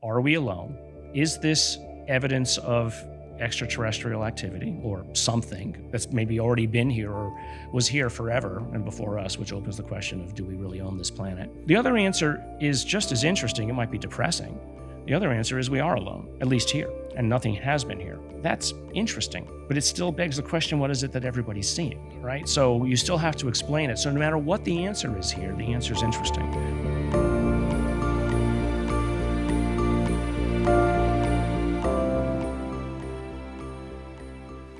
are we alone? Is this evidence of extraterrestrial activity or something that's maybe already been here or was here forever and before us, which opens the question of, do we really own this planet? The other answer is just as interesting. It might be depressing. The other answer is we are alone, at least here, and nothing has been here. That's interesting, but it still begs the question, what is it that everybody's seeing, right? So you still have to explain it. So no matter what the answer is here, the answer is interesting.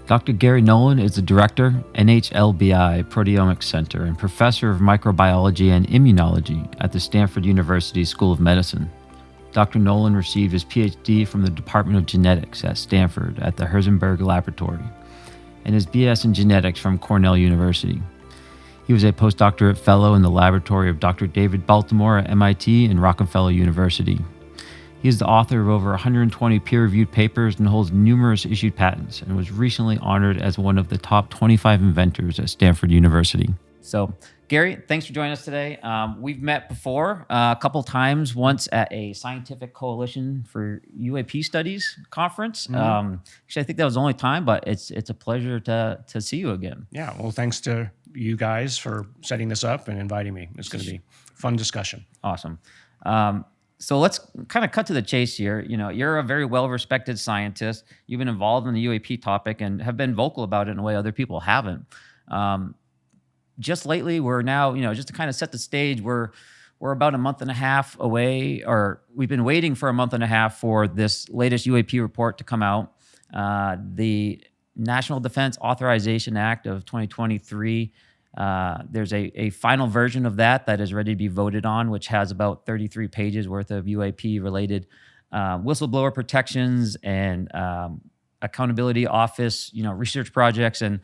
Dr. Garry Nolan is the director, NHLBI Proteomics Center, and professor of microbiology and immunology at the Stanford University School of Medicine. Dr. Nolan received his PhD from the Department of Genetics at Stanford at the Herzenberg Laboratory, and his BS in genetics from Cornell University. He was a postdoctorate fellow in the laboratory of Dr. David Baltimore at MIT and Rockefeller University. He is the author of over 120 peer-reviewed papers and holds numerous issued patents, and was recently honored as one of the top 25 inventors at Stanford University. So, Garry, thanks for joining us today. We've met before a couple times, once at a Scientific Coalition for UAP Studies conference. Actually, I think that was the only time, but it's a pleasure to see you again. Yeah, well, thanks to you guys for setting this up and inviting me. It's going to be a fun discussion. Awesome. So let's kind of cut to the chase here. You know, you're a very well-respected scientist. You've been involved in the UAP topic and have been vocal about it in a way other people haven't. Just lately, we're now, just to kind of set the stage, we're about a month and a half away, or we've been waiting for a month and a half for this latest UAP report to come out. The National Defense Authorization Act of 2023, there's a final version of that is ready to be voted on, which has about 33 pages worth of UAP-related whistleblower protections and accountability office, research projects, and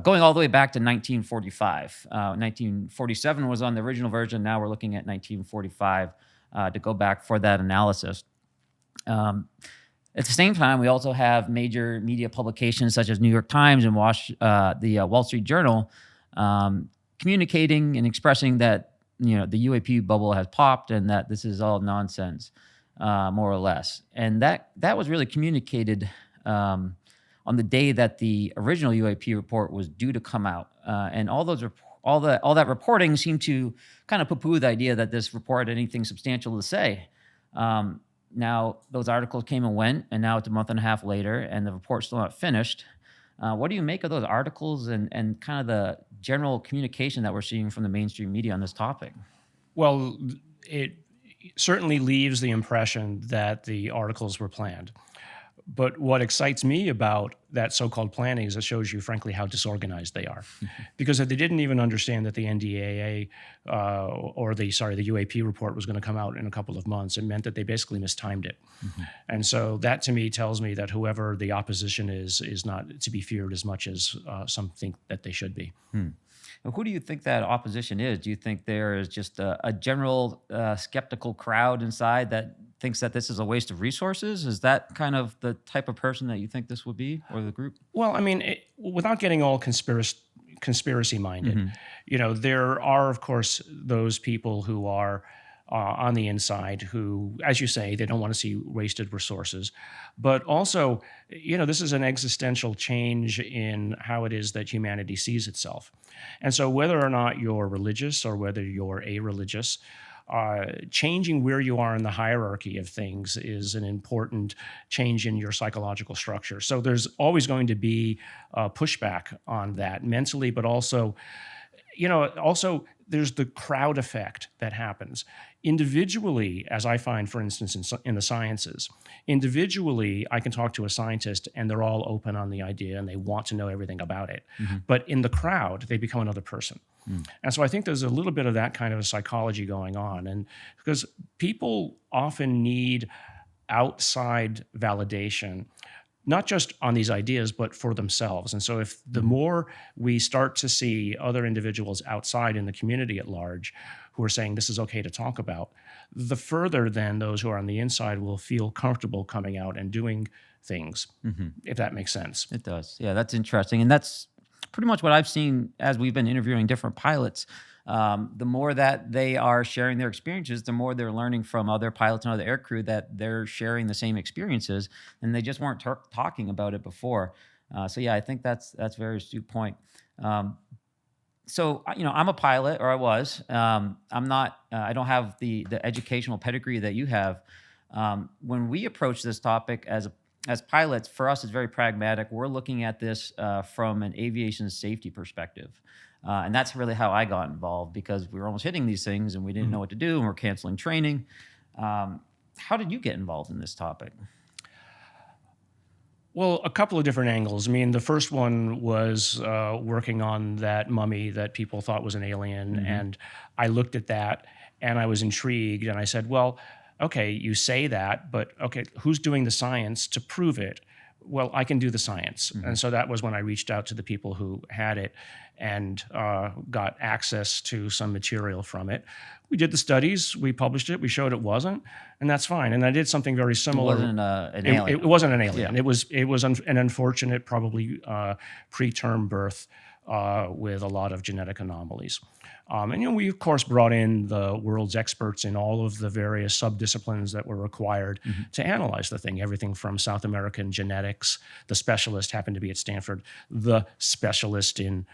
going all the way back to 1945. 1947 was on the original version. Now we're looking at 1945 to go back for that analysis. At the same time, we also have major media publications such as New York Times and the Wall Street Journal communicating and expressing that the UAP bubble has popped and that this is all nonsense, more or less. And that was really communicated on the day that the original UAP report was due to come out, and all that reporting seemed to kind of poo-poo the idea that this report had anything substantial to say. Now those articles came and went, and now it's a month and a half later, and the report's still not finished. What do you make of those articles and kind of the general communication that we're seeing from the mainstream media on this topic? Well, it certainly leaves the impression that the articles were planned. But what excites me about that so-called planning is it shows you, frankly, how disorganized they are. Because if they didn't even understand that the NDAA the UAP report was going to come out in a couple of months, it meant that they basically mistimed it. And so that to me tells me that whoever the opposition is not to be feared as much as some think that they should be. And who do you think that opposition is? Do you think there is just a general skeptical crowd inside that thinks that this is a waste of resources? Is that kind of the type of person that you think this would be, or the group? Well, I mean, without getting all conspiracy-minded, there are, of course, those people who are on the inside who, as you say, they don't want to see wasted resources. But also, this is an existential change in how it is that humanity sees itself. And so whether or not you're religious or whether you're a-religious, changing where you are in the hierarchy of things is an important change in your psychological structure. So there's always going to be pushback on that mentally, but also, there's the crowd effect that happens. Individually, as I find, for instance, in the sciences, individually, I can talk to a scientist and they're all open on the idea and they want to know everything about it. But in the crowd, they become another person. And so I think there's a little bit of that kind of a psychology going on. And because people often need outside validation, not just on these ideas, but for themselves. And so if the more we start to see other individuals outside in the community at large who are saying this is okay to talk about, the further then those who are on the inside will feel comfortable coming out and doing things, if that makes sense. It does. Yeah, that's interesting. And that's pretty much what I've seen as we've been interviewing different pilots. The more that they are sharing their experiences, the more they're learning from other pilots and other aircrew that they're sharing the same experiences, and they just weren't talking about it before. So yeah, I think that's a very astute point. So I'm a pilot, or I was. I'm not. I don't have the educational pedigree that you have. When we approach this topic as pilots, for us, it's very pragmatic. We're looking at this from an aviation safety perspective. And that's really how I got involved, because we were almost hitting these things and we didn't know what to do, and we're canceling training. How did you get involved in this topic? Well, a couple of different angles. I mean, the first one was working on that mummy that people thought was an alien. And I looked at that and I was intrigued. And I said, well, okay, you say that, but okay, who's doing the science to prove it? Well, I can do the science. And so that was when I reached out to the people who had it and got access to some material from it. We did the studies, we published it, we showed it wasn't, and that's fine. And I did something very similar. It wasn't an alien. It wasn't an alien. Yeah. It was an unfortunate, probably preterm birth with a lot of genetic anomalies. And we, of course, brought in the world's experts in all of the various subdisciplines that were required to analyze the thing, everything from South American genetics. The specialist happened to be at Stanford, the specialist in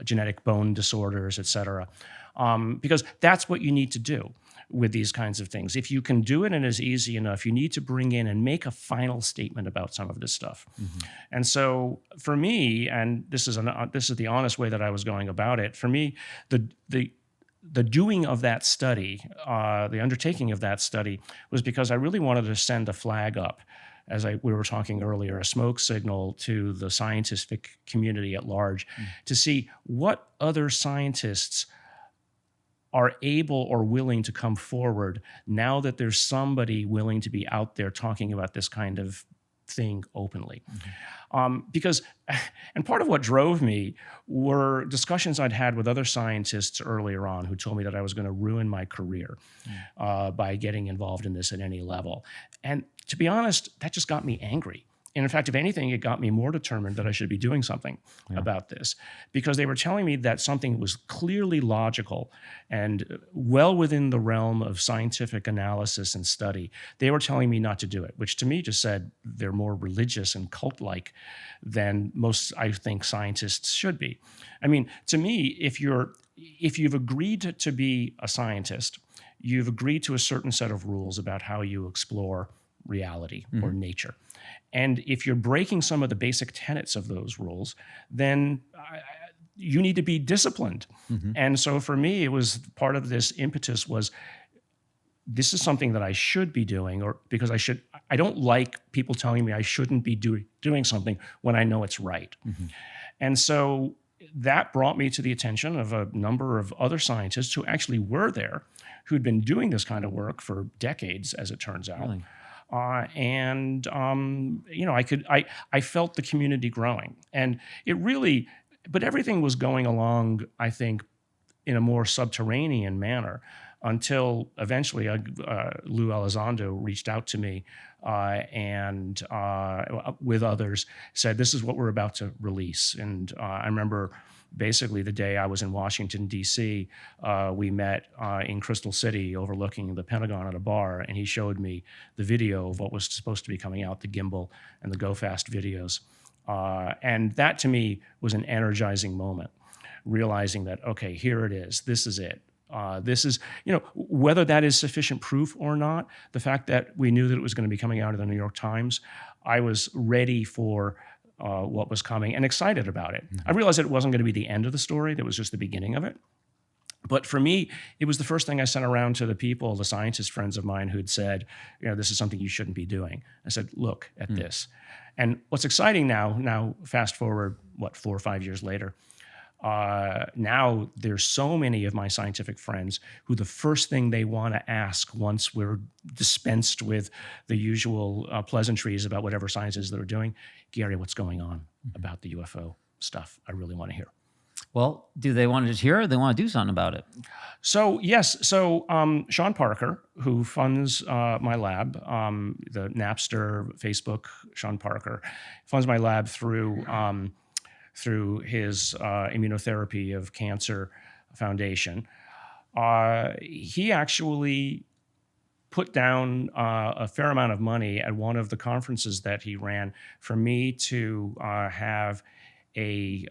genetic bone disorders, et cetera, because that's what you need to do with these kinds of things. If you can do it and it's easy enough, you need to bring in and make a final statement about some of this stuff. And so for me, and this is the honest way that I was going about it, for me, the doing of that study, the undertaking of that study, was because I really wanted to send a flag up, as we were talking earlier, a smoke signal to the scientific community at large, to see what other scientists are able or willing to come forward now that there's somebody willing to be out there talking about this kind of thing openly. Because, and part of what drove me were discussions I'd had with other scientists earlier on who told me that I was going to ruin my career by getting involved in this at any level. And to be honest, that just got me angry. And in fact, if anything, it got me more determined that I should be doing something about this, because they were telling me that something was clearly logical and well within the realm of scientific analysis and study. They were telling me not to do it, which to me just said they're more religious and cult-like than most, I think, scientists should be. I mean, to me, if you've agreed to be a scientist, you've agreed to a certain set of rules about how you explore reality or nature. And if you're breaking some of the basic tenets of those rules, then you need to be disciplined. And so for me, it was part of this impetus was, this is something that I should be doing, or because I don't like people telling me I shouldn't be doing something when I know it's right. And so that brought me to the attention of a number of other scientists who actually were there, who'd been doing this kind of work for decades, as it turns out. Really? I felt the community growing, and it really, but everything was going along, I think, in a more subterranean manner until eventually Lou Elizondo reached out to me and with others said, this is what we're about to release. And I remember basically the day I was in Washington, D.C., we met in Crystal City overlooking the Pentagon at a bar, and he showed me the video of what was supposed to be coming out, the gimbal and the Go Fast videos. And that to me was an energizing moment, realizing that, okay, here it is, this is it. This is, whether that is sufficient proof or not, the fact that we knew that it was going to be coming out of the New York Times, I was ready for what was coming and excited about it. I realized that it wasn't going to be the end of the story, that was just the beginning of it. But for me, it was the first thing I sent around to the people, the scientist friends of mine who'd said, this is something you shouldn't be doing. I said, look at this. And what's exciting now fast forward, 4 or 5 years later, now there's so many of my scientific friends who the first thing they want to ask once we're dispensed with the usual pleasantries about whatever science is that we're doing, Garry, what's going on about the UFO stuff? I really want to hear. Well, do they want to just hear it or they want to do something about it? So yes, so Sean Parker, who funds my lab, the Napster, Facebook, Sean Parker, funds my lab through his immunotherapy of cancer foundation. He actually put down a fair amount of money at one of the conferences that he ran for me to have an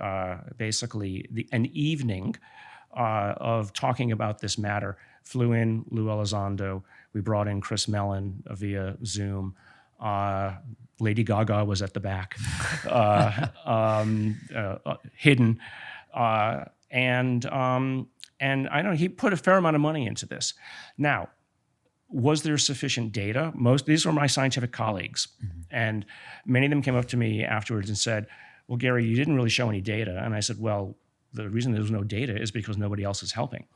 evening of talking about this matter. Flew in Lou Elizondo. We brought in Chris Mellon via Zoom. Lady Gaga was at the back, hidden, and I know he put a fair amount of money into this. Now, was there sufficient data? These were my scientific colleagues, and many of them came up to me afterwards and said, "Well, Garry, you didn't really show any data." And I said, "Well, the reason there's no data is because nobody else is helping."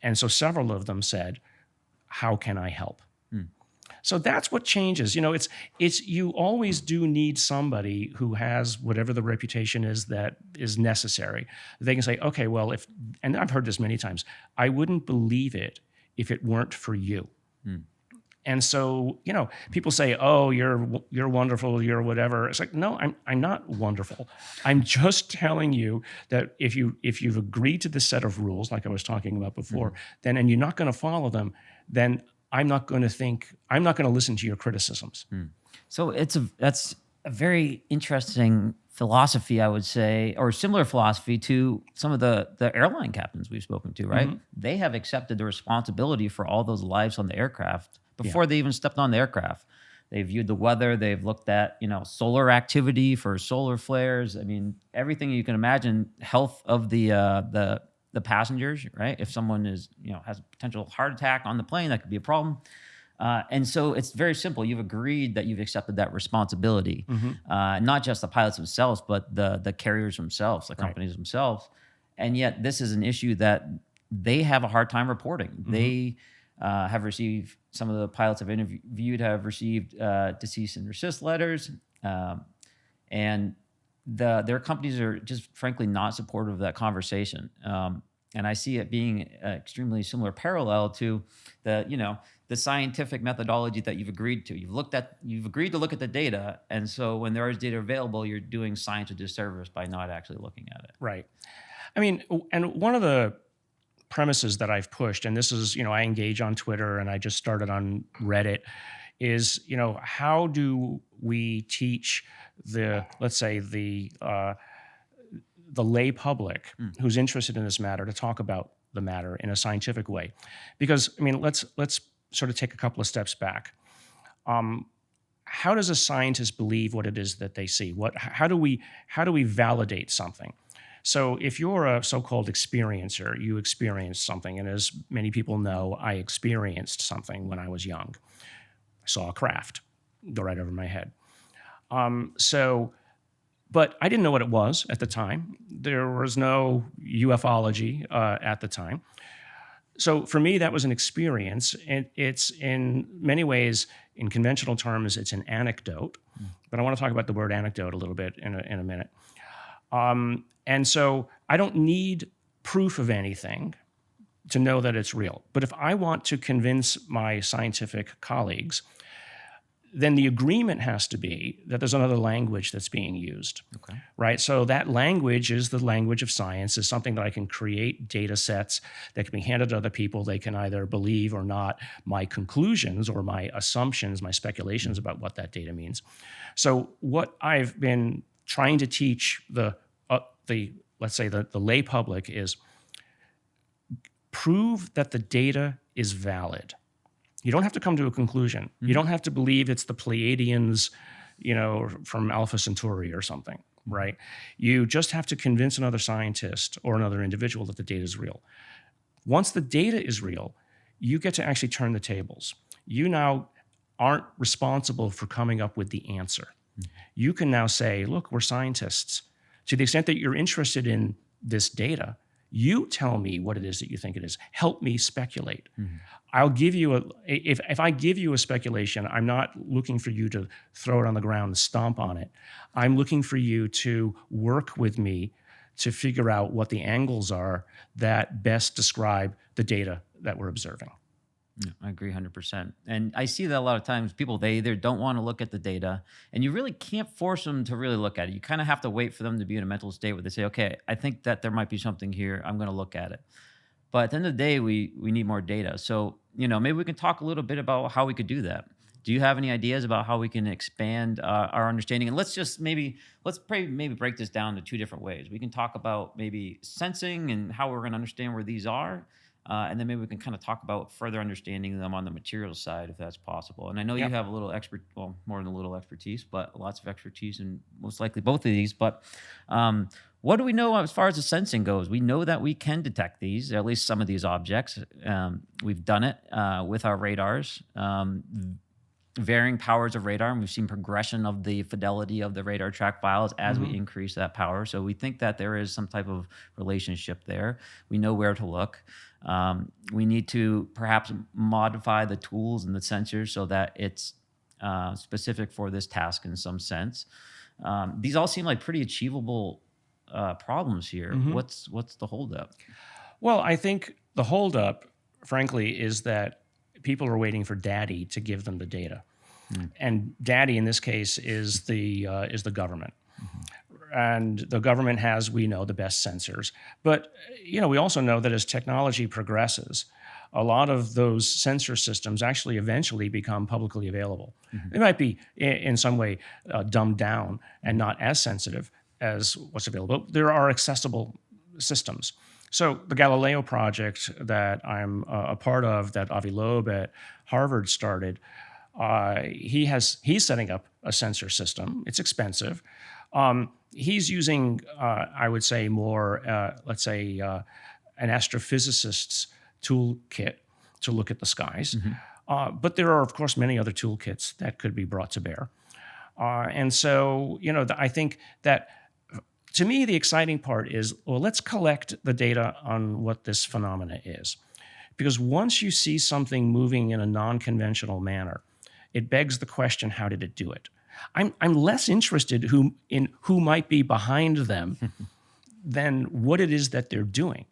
And so several of them said, "How can I help?" So that's what changes. You always do need somebody who has whatever the reputation is that is necessary. They can say, "Okay, well, and I've heard this many times, I wouldn't believe it if it weren't for you." And so, people say, "Oh, you're wonderful, you're whatever." It's like, no, I'm not wonderful. I'm just telling you that if you've agreed to this set of rules, like I was talking about before, and you're not going to follow them, then I'm not going to listen to your criticisms. So that's a very interesting philosophy, I would say, or similar philosophy to some of the airline captains we've spoken to, right? They have accepted the responsibility for all those lives on the aircraft before they even stepped on the aircraft. They've viewed the weather. They've looked at, solar activity for solar flares. I mean, everything you can imagine, health of the passengers, right? If someone has a potential heart attack on the plane, that could be a problem. And so it's very simple. You've agreed that you've accepted that responsibility, not just the pilots themselves, but the carriers themselves, the companies themselves. And yet this is an issue that they have a hard time reporting. They have received, some of the pilots I've interviewed have received cease and desist letters. And their companies are just frankly not supportive of that conversation. And I see it being an extremely similar parallel to the scientific methodology that you've agreed to. You've agreed to look at the data. And so when there is data available, you're doing science a disservice by not actually looking at it. Right. I mean, and one of the premises that I've pushed, and this is, I engage on Twitter and I just started on Reddit, is, how do we teach let's say the lay public who's interested in this matter to talk about the matter in a scientific way? Because, I mean, let's sort of take a couple of steps back. How does a scientist believe what it is that they see? How do we validate something? So if you're a so-called experiencer, you experienced something, and as many people know, I experienced something when I was young. I saw a craft go right over my head. But I didn't know what it was at the time. There was no ufology at the time. So for me, that was an experience. And it's in many ways, in conventional terms, it's an anecdote. But I want to talk about the word anecdote a little bit in a minute. And so I don't need proof of anything to know that it's real. But if I want to convince my scientific colleagues, then the agreement has to be that there's another language that's being used, right? So that language is the language of science, is something that I can create data sets that can be handed to other people. They can either believe or not my conclusions or my assumptions, my speculations about what that data means. So what I've been trying to teach let's say the lay public is prove that the data is valid. You don't have to come to a conclusion. You don't have to believe it's the Pleiadians, from Alpha Centauri or something, right? You just have to convince another scientist or another individual that the data is real. Once the data is real, you get to actually turn the tables. You now aren't responsible for coming up with the answer. You can now say, look, we're scientists. To the extent that you're interested in this data, you tell me what it is that you think it is. Help me speculate. I'll give you if I give you a speculation, I'm not looking for you to throw it on the ground and stomp on it. I'm looking for you to work with me to figure out what the angles are that best describe the data that we're observing. Yeah, I agree 100%. And I see that a lot of times people, they either don't want to look at the data, and you really can't force them to really look at it. You kind of have to wait for them to be in a mental state where they say, okay, I think that there might be something here. I'm going to look at it. But at the end of the day, we need more data. So, maybe we can talk a little bit about how we could do that. Do you have any ideas about how we can expand our understanding? And let's maybe break this down to two different ways. We can talk about maybe sensing and how we're going to understand where these are. And then maybe we can kind of talk about further understanding them on the materials side, if that's possible. And I know you have a little more than a little expertise, but lots of expertise in most likely both of these. But what do we know as far as the sensing goes? We know that we can detect these, at least some of these objects. We've done it with our radars, varying powers of radar, and we've seen progression of the fidelity of the radar track files as we increase that power. So we think that there is some type of relationship there. We know where to look. We need to perhaps modify the tools and the sensors so that it's specific for this task in some sense. These all seem like pretty achievable problems here. What's the holdup? Well, I think the holdup, frankly, is that people are waiting for daddy to give them the data. And daddy in this case is the government. And the government has, we know, the best sensors. But, we also know that as technology progresses, a lot of those sensor systems actually eventually become publicly available. They might be in some way dumbed down and not as sensitive as what's available. There are accessible systems. So the Galileo project that I'm a part of, that Avi Loeb at Harvard started, he's setting up a sensor system. It's expensive. He's using, I would say, more, let's say, an astrophysicist's toolkit to look at the skies. But there are, of course, many other toolkits that could be brought to bear. And so, I think that, to me, the exciting part is, well, let's collect the data on what this phenomena is. Because once you see something moving in a non-conventional manner, it begs the question, how did it do it? I'm less interested in who might be behind them than what it is that they're doing.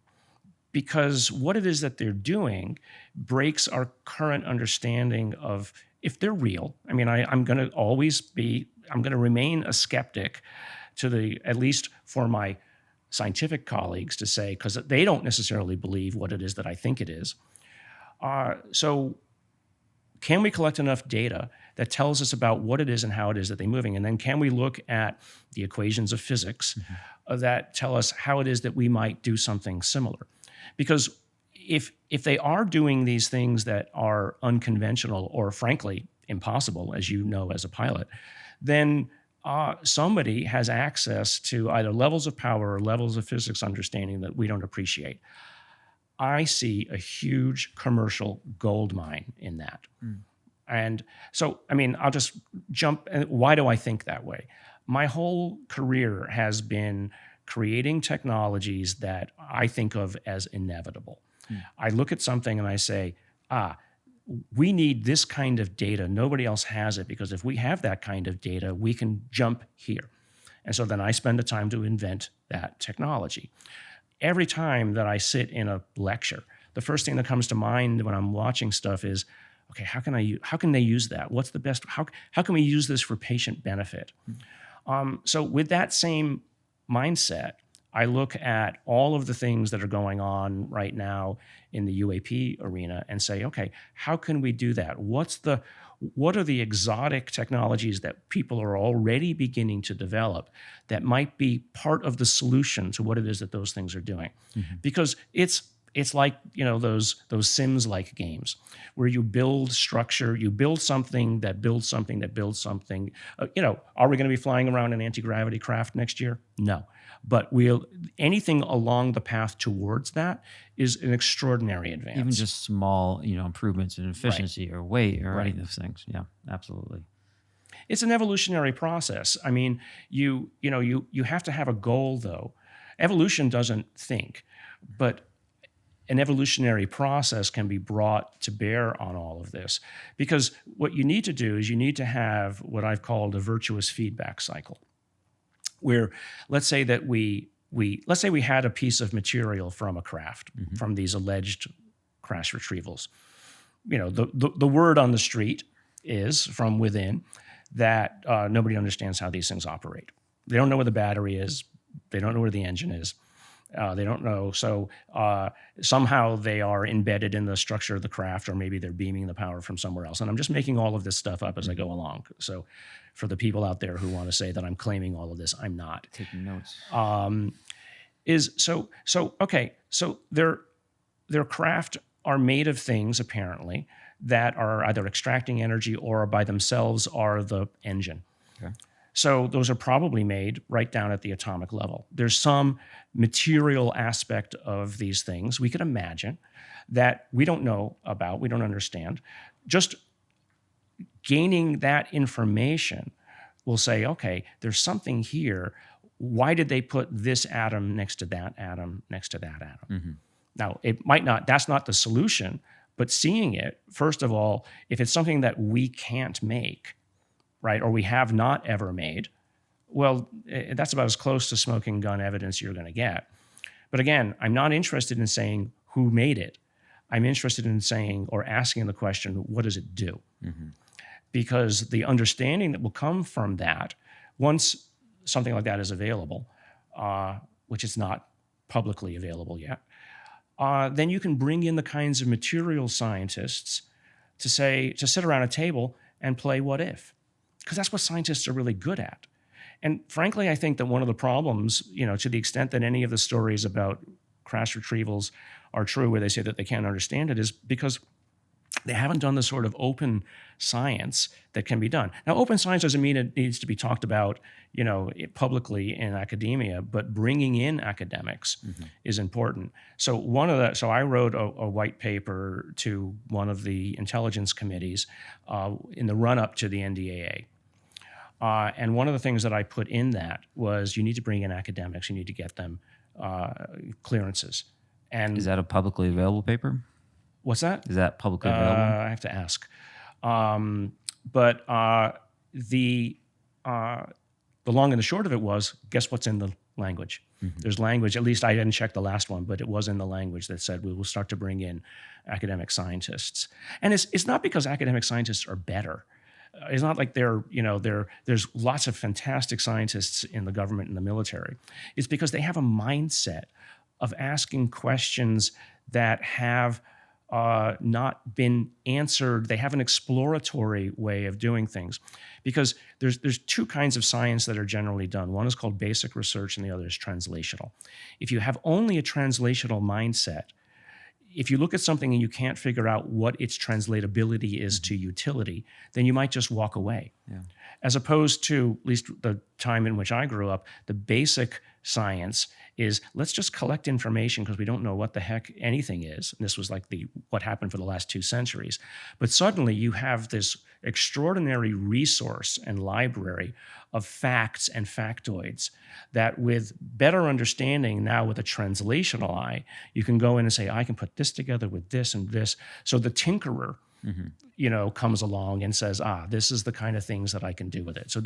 Because what it is that they're doing breaks our current understanding of if they're real. I mean, I'm going to remain a skeptic at least for my scientific colleagues to say, because they don't necessarily believe what it is that I think it is. So can we collect enough data that tells us about what it is and how it is that they're moving? And then can we look at the equations of physics that tell us how it is that we might do something similar? Because if they are doing these things that are unconventional or frankly impossible, as you know as a pilot, then somebody has access to either levels of power or levels of physics understanding that we don't appreciate. I see a huge commercial gold mine in that. And so, I'll just jump. Why do I think that way? My whole career has been creating technologies that I think of as inevitable. I look at something and I say, we need this kind of data. Nobody else has it, because if we have that kind of data, we can jump here. And so then I spend the time to invent that technology. Every time that I sit in a lecture, the first thing that comes to mind when I'm watching stuff is, okay, how can they use that? What's the best? How can we use this for patient benefit? So with that same mindset, I look at all of the things that are going on right now in the UAP arena and say, okay, how can we do that? What are the exotic technologies that people are already beginning to develop that might be part of the solution to what it is that those things are doing? Because it's like, those Sims-like games where you build structure, you build something that builds something that builds something. Are we going to be flying around in anti-gravity craft next year? No. But anything along the path towards that is an extraordinary advance. Even just small, improvements in efficiency or weight or any of those things. Yeah, absolutely. It's an evolutionary process. You have to have a goal, though. Evolution doesn't think, but an evolutionary process can be brought to bear on all of this, because what you need to do is you need to have what I've called a virtuous feedback cycle, where let's say that we let's say we had a piece of material from a craft, from these alleged crash retrievals. The word on the street is from within that nobody understands how these things operate. They don't know where the battery is. They don't know where the engine is. They don't know. So somehow they are embedded in the structure of the craft, or maybe they're beaming the power from somewhere else. And I'm just making all of this stuff up as I go along. So for the people out there who want to say that I'm claiming all of this, I'm not. Taking notes. So their craft are made of things, apparently, that are either extracting energy or by themselves are the engine. Okay. So those are probably made right down at the atomic level. There's some material aspect of these things we could imagine that we don't know about, we don't understand. Just gaining that information will say, okay, there's something here. Why did they put this atom next to that atom next to that atom? Mm-hmm. Now, it might not, that's not the solution, but seeing it, first of all, if it's something that we can't make, right, or we have not ever made, well, that's about as close to smoking gun evidence you're going to get. But again, I'm not interested in saying who made it. I'm interested in saying or asking the question, what does it do? Mm-hmm. Because the understanding that will come from that, once something like that is available, which is not publicly available yet, then you can bring in the kinds of material scientists to sit around a table and play what if. Because that's what scientists are really good at. And frankly, I think that one of the problems, to the extent that any of the stories about crash retrievals are true, where they say that they can't understand it, is because they haven't done the sort of open science that can be done. Now, open science doesn't mean it needs to be talked about, publicly in academia, but bringing in academics is important. So I wrote a white paper to one of the intelligence committees in the run-up to the NDAA. And one of the things that I put in that was you need to bring in academics, you need to get them clearances. And is that a publicly available paper? What's that? Is that publicly available? I have to ask. But the long and the short of it was, guess what's in the language? Mm-hmm. There's language, at least I didn't check the last one, but it was in the language that said we will start to bring in academic scientists. And it's not because academic scientists are better. It's not like there's lots of fantastic scientists in the government and the military. It's because they have a mindset of asking questions that have not been answered. They have an exploratory way of doing things, because there's two kinds of science that are generally done. One is called basic research and the other is translational. If you have only a translational mindset, if you look at something and you can't figure out what its translatability is to utility, then you might just walk away. Yeah. As opposed to, at least the time in which I grew up, the basic science is let's just collect information because we don't know what the heck anything is. And this was like what happened for the last 2 centuries. But suddenly you have this extraordinary resource and library of facts and factoids that, with better understanding now with a translational eye, you can go in and say, I can put this together with this and this. So the tinkerer comes along and says, this is the kind of things that I can do with it. So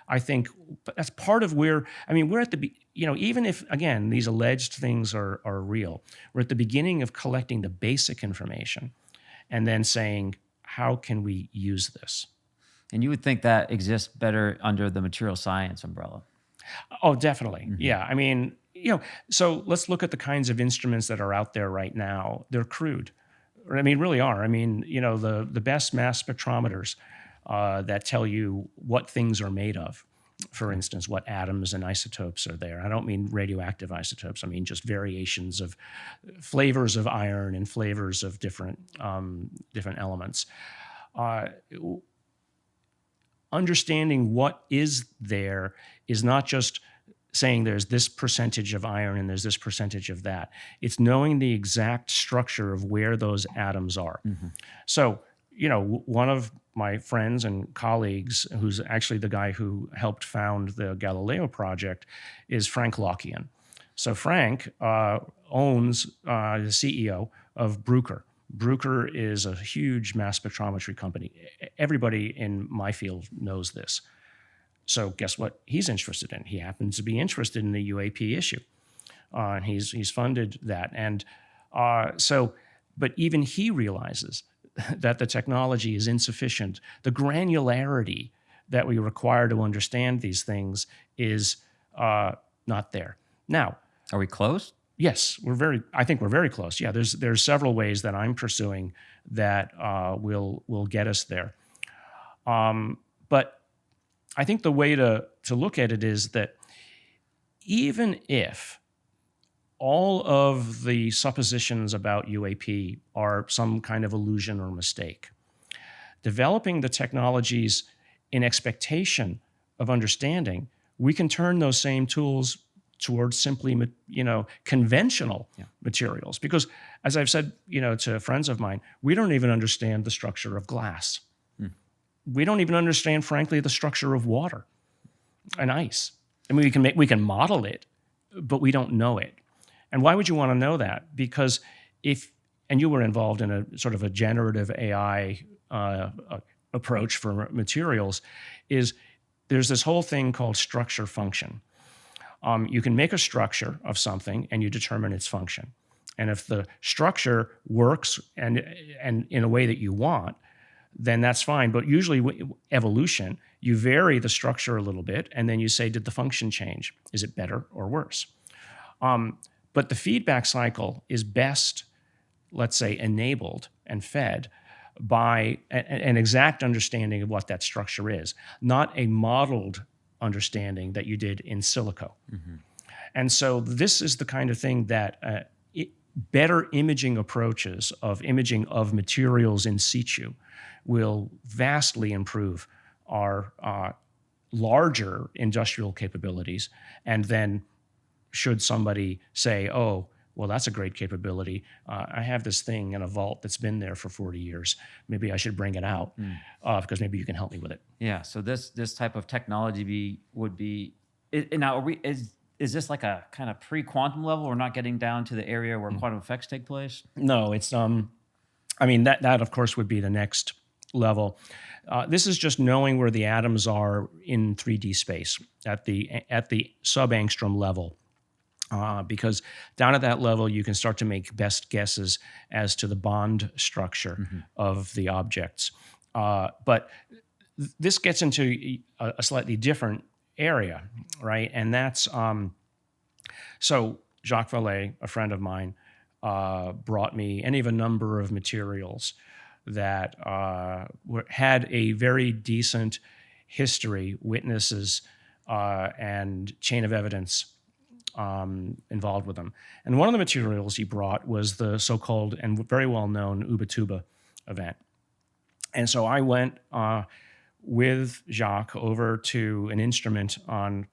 I think that's part of where, we're at the, even if, again, these alleged things are real, we're at the beginning of collecting the basic information and then saying, how can we use this? And you would think that exists better under the material science umbrella. Oh, definitely. Mm-hmm. Yeah. So let's look at the kinds of instruments that are out there right now. They're crude. Really are. The best mass spectrometers that tell you what things are made of, for instance, what atoms and isotopes are there. I don't mean radioactive isotopes. I mean just variations of flavors of iron and flavors of different elements. Understanding what is there is not just saying there's this percentage of iron and there's this percentage of that. It's knowing the exact structure of where those atoms are. Mm-hmm. So, one of my friends and colleagues, who's actually the guy who helped found the Galileo project, is Frank Lockian. So Frank owns the CEO of Bruker. Bruker is a huge mass spectrometry company. Everybody in my field knows this. So guess what he's interested in? He happens to be interested in the UAP issue. and he's funded that. And but even he realizes that the technology is insufficient. The granularity that we require to understand these things is not there. Now, are we close? yes, I think we're very close. Yeah, there's several ways that I'm pursuing that will get us there. But I think the way to look at it is that even if all of the suppositions about UAP are some kind of illusion or mistake, developing the technologies in expectation of understanding, we can turn those same tools towards simply, conventional materials. Because as I've said, to friends of mine, we don't even understand the structure of glass. We don't even understand, frankly, the structure of water and ice. I mean, we can model it, but we don't know it. And why would you want to know that? Because and you were involved in a sort of a generative AI approach for materials, there's this whole thing called structure function. You can make a structure of something and you determine its function. And if the structure works and in a way that you want, then that's fine. But usually evolution, you vary the structure a little bit and then you say, did the function change? Is it better or worse? But the feedback cycle is best, let's say, enabled and fed by an exact understanding of what that structure is, not a modeled understanding that you did in silico. Mm-hmm. And so this is the kind of thing that better imaging approaches of imaging of materials in situ will vastly improve our larger industrial capabilities. And then should somebody say, oh, well, that's a great capability. I have this thing in a vault that's been there for 40 years. Maybe I should bring it out because maybe you can help me with it. Yeah. So this type of technology would be now. Is this like a kind of pre-quantum level? We're not getting down to the area where quantum effects take place. No, it's that of course would be the next level. This is just knowing where the atoms are in 3D space at the sub-angstrom level. Because down at that level, you can start to make best guesses as to the bond structure of the objects. But this gets into a slightly different area, right? And that's, so Jacques Vallée, a friend of mine, brought me any of a number of materials that had a very decent history, witnesses, and chain of evidence involved with them. And one of the materials he brought was the so-called and very well-known Ubatuba event. And so I went with Jacques over to an instrument on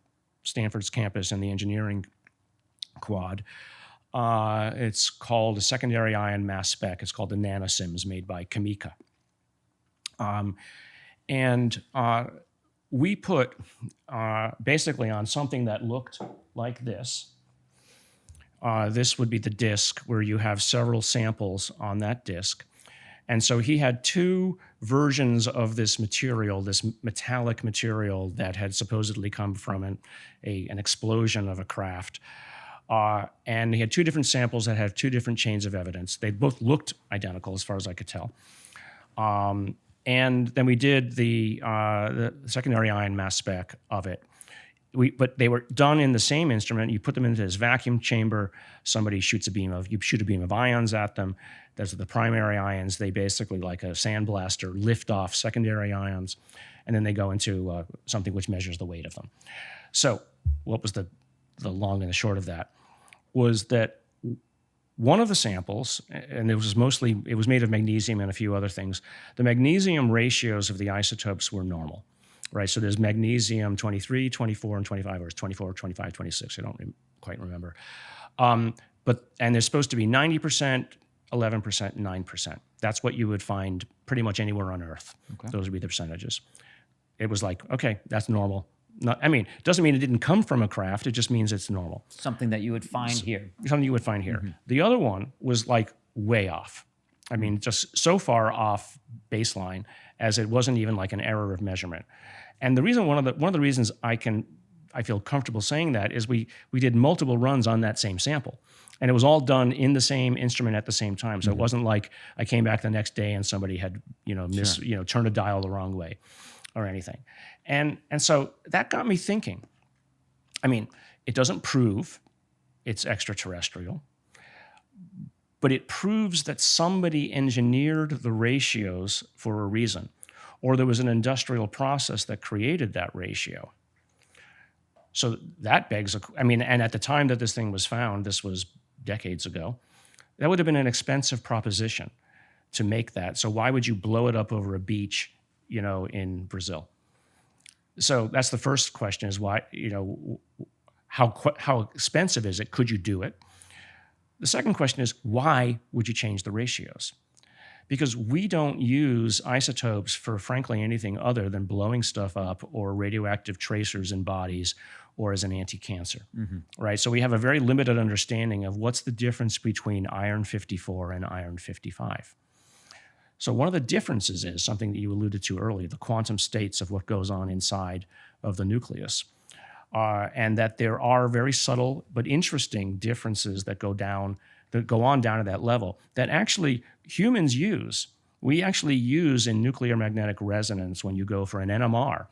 Stanford's campus in the engineering quad. It's called a secondary ion mass spec. It's called the NanoSIMS, made by Kamika. We put basically on something that looked like this. This would be the disk where you have several samples on that disk. And so he had two versions of this material, this metallic material that had supposedly come from an explosion of a craft. And he had two different samples that had two different chains of evidence. They both looked identical as far as I could tell. And then we did the secondary ion mass spec of it. But they were done in the same instrument. You put them into this vacuum chamber. Somebody shoots you shoot a beam of ions at them. Those are the primary ions. They basically, like a sandblaster, lift off secondary ions, and then they go into something which measures the weight of them. So what was the long and the short of that was that one of the samples, and it was made of magnesium and a few other things, the magnesium ratios of the isotopes were normal, right? So there's magnesium 23, 24, and 25, or it's 24, 25, 26. I don't quite remember. And there's supposed to be 90%, 11%, and 9%. That's what you would find pretty much anywhere on Earth. Okay. Those would be the percentages. It was like, okay, that's normal. It doesn't mean it didn't come from a craft. It just means it's normal. Something that you would find here. Something you would find here. Mm-hmm. The other one was like way off. Just so far off baseline as it wasn't even like an error of measurement. And the reason, one of the reasons I I feel comfortable saying that is we did multiple runs on that same sample. And it was all done in the same instrument at the same time. So it wasn't like I came back the next day and somebody had, turned a dial the wrong way or anything. And so that got me thinking. I mean, it doesn't prove it's extraterrestrial, but it proves that somebody engineered the ratios for a reason, or there was an industrial process that created that ratio. So that begs, and at the time that this thing was found, this was decades ago, that would have been an expensive proposition to make that. So why would you blow it up over a beach, in Brazil? So that's the first question: is why, how expensive is it? Could you do it? The second question is, why would you change the ratios? Because we don't use isotopes for, frankly, anything other than blowing stuff up or radioactive tracers in bodies or as an anti-cancer, right? So we have a very limited understanding of what's the difference between iron 54 and iron 55. So one of the differences is something that you alluded to earlier, the quantum states of what goes on inside of the nucleus. And that there are very subtle but interesting differences that go on down to that level that actually humans use. We actually use in nuclear magnetic resonance when you go for an NMR.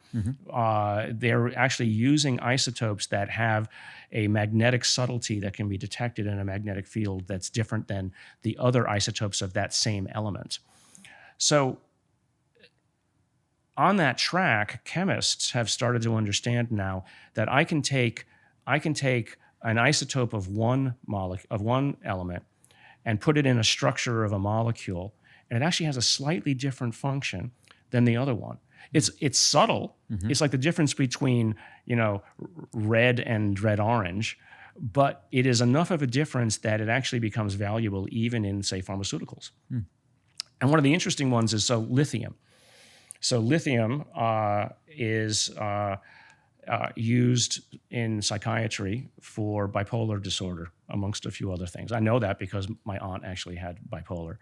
They're actually using isotopes that have a magnetic subtlety that can be detected in a magnetic field that's different than the other isotopes of that same element. So on that track, chemists have started to understand now that I can take an isotope of one element and put it in a structure of a molecule, and it actually has a slightly different function than the other one. It's subtle. It's like the difference between red and red orange, but it is enough of a difference that it actually becomes valuable even in, say, pharmaceuticals. And one of the interesting ones is lithium. So lithium is used in psychiatry for bipolar disorder, amongst a few other things. I know that because my aunt actually had bipolar.